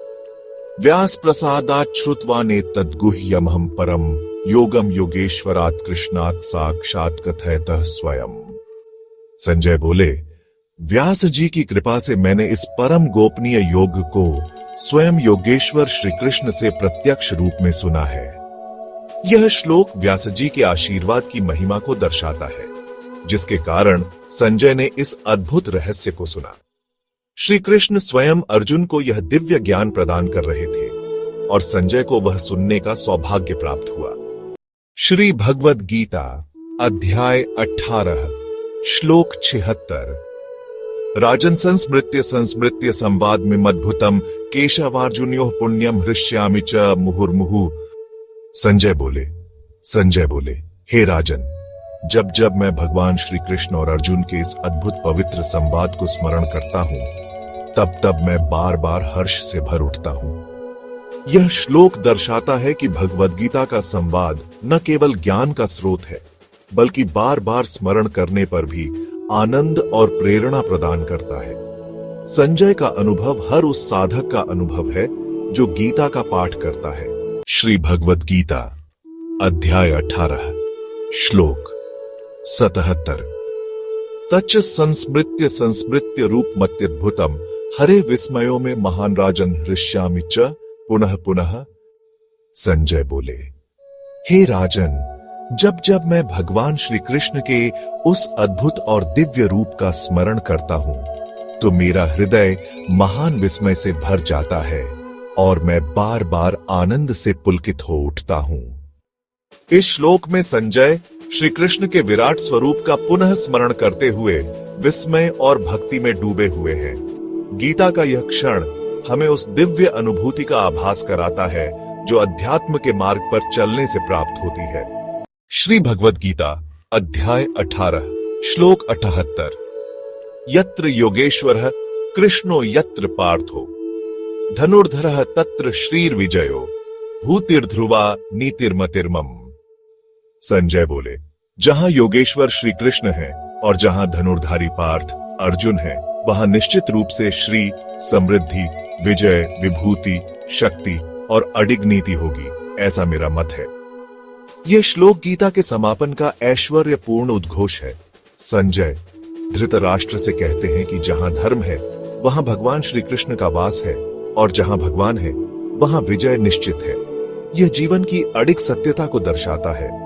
[SPEAKER 1] व्यास प्रसादात् श्रुत्वा नेतद्गुह्यमहं परम योगम योगेश्वरात् कृष्णात् साक्षात् कथयतः स्वयं। संजय बोले, व्यास जी की कृपा से मैंने इस परम गोपनीय योग को स्वयं योगेश्वर श्री कृष्ण से प्रत्यक्ष रूप में सुना है। यह श्लोक व्यास जी के आशीर्वाद की महिमा को दर्शाता है, जिसके कारण संजय ने इस अद्भुत रहस्य को सुना। श्री कृष्ण स्वयं अर्जुन को यह दिव्य ज्ञान प्रदान कर रहे थे और संजय को वह सुनने का सौभाग्य प्राप्त हुआ। श्री भगवद गीता अध्याय 18 श्लोक 76 राजन संस्मृत्य संवाद में मद्भुतम केशवार्जुन्योः पुण्यम हृष्यामि च मुहुर्मुहु। संजय बोले, हे राजन, जब जब मैं भगवान श्री कृष्ण और अर्जुन के इस अद्भुत पवित्र संवाद को स्मरण करता हूं, तब तब मैं बार बार हर्ष से भर उठता हूं। यह श्लोक दर्शाता है कि भगवद गीता का संवाद न केवल ज्ञान का स्रोत है, बल्कि बार बार स्मरण करने पर भी आनंद और प्रेरणा प्रदान करता है। संजय का अनुभव हर उस साधक का अनुभव है जो गीता का पाठ करता है। श्री भगवद गीता अध्याय 18 श्लोक 77 तच्च संस्मृत्य रूप मत्यद्भुतम हरे विस्मयो में महान राजन हृष्यामि च पुनः पुनः। संजय बोले, हे राजन, जब जब मैं भगवान श्री कृष्ण के उस अद्भुत और दिव्य रूप का स्मरण करता हूं, तो मेरा हृदय महान विस्मय से भर जाता है और मैं बार बार आनंद से पुलकित हो उठता हूं। इस श्लोक में संजय श्री कृष्ण के विराट स्वरूप का पुनः स्मरण करते हुए विस्मय और भक्ति में डूबे हुए हैं। गीता का यह क्षण हमें उस दिव्य अनुभूति का आभास कराता है जो अध्यात्म के मार्ग पर चलने से प्राप्त होती है। श्री भगवद गीता अध्याय 18 श्लोक 78 यत्र योगेश्वरः कृष्णो यत्र पार्थो धनुर्धरः तत्र श्रीर्विजयो भूतिर्ध्रुवा नीतिर्मतिर्मम। संजय बोले, जहां योगेश्वर श्री कृष्ण है और जहां धनुर्धारी पार्थ अर्जुन है, वहां निश्चित रूप से श्री, समृद्धि, विजय, विभूति, शक्ति और अडिग नीति होगी, ऐसा मेरा मत है। यह श्लोक गीता के समापन का ऐश्वर्यपूर्ण उद्घोष है। संजय धृतराष्ट्र से कहते हैं कि जहां धर्म है वहां भगवान श्री कृष्ण का वास है और जहां भगवान है वहां विजय निश्चित है। यह जीवन की अडिग सत्यता को दर्शाता है।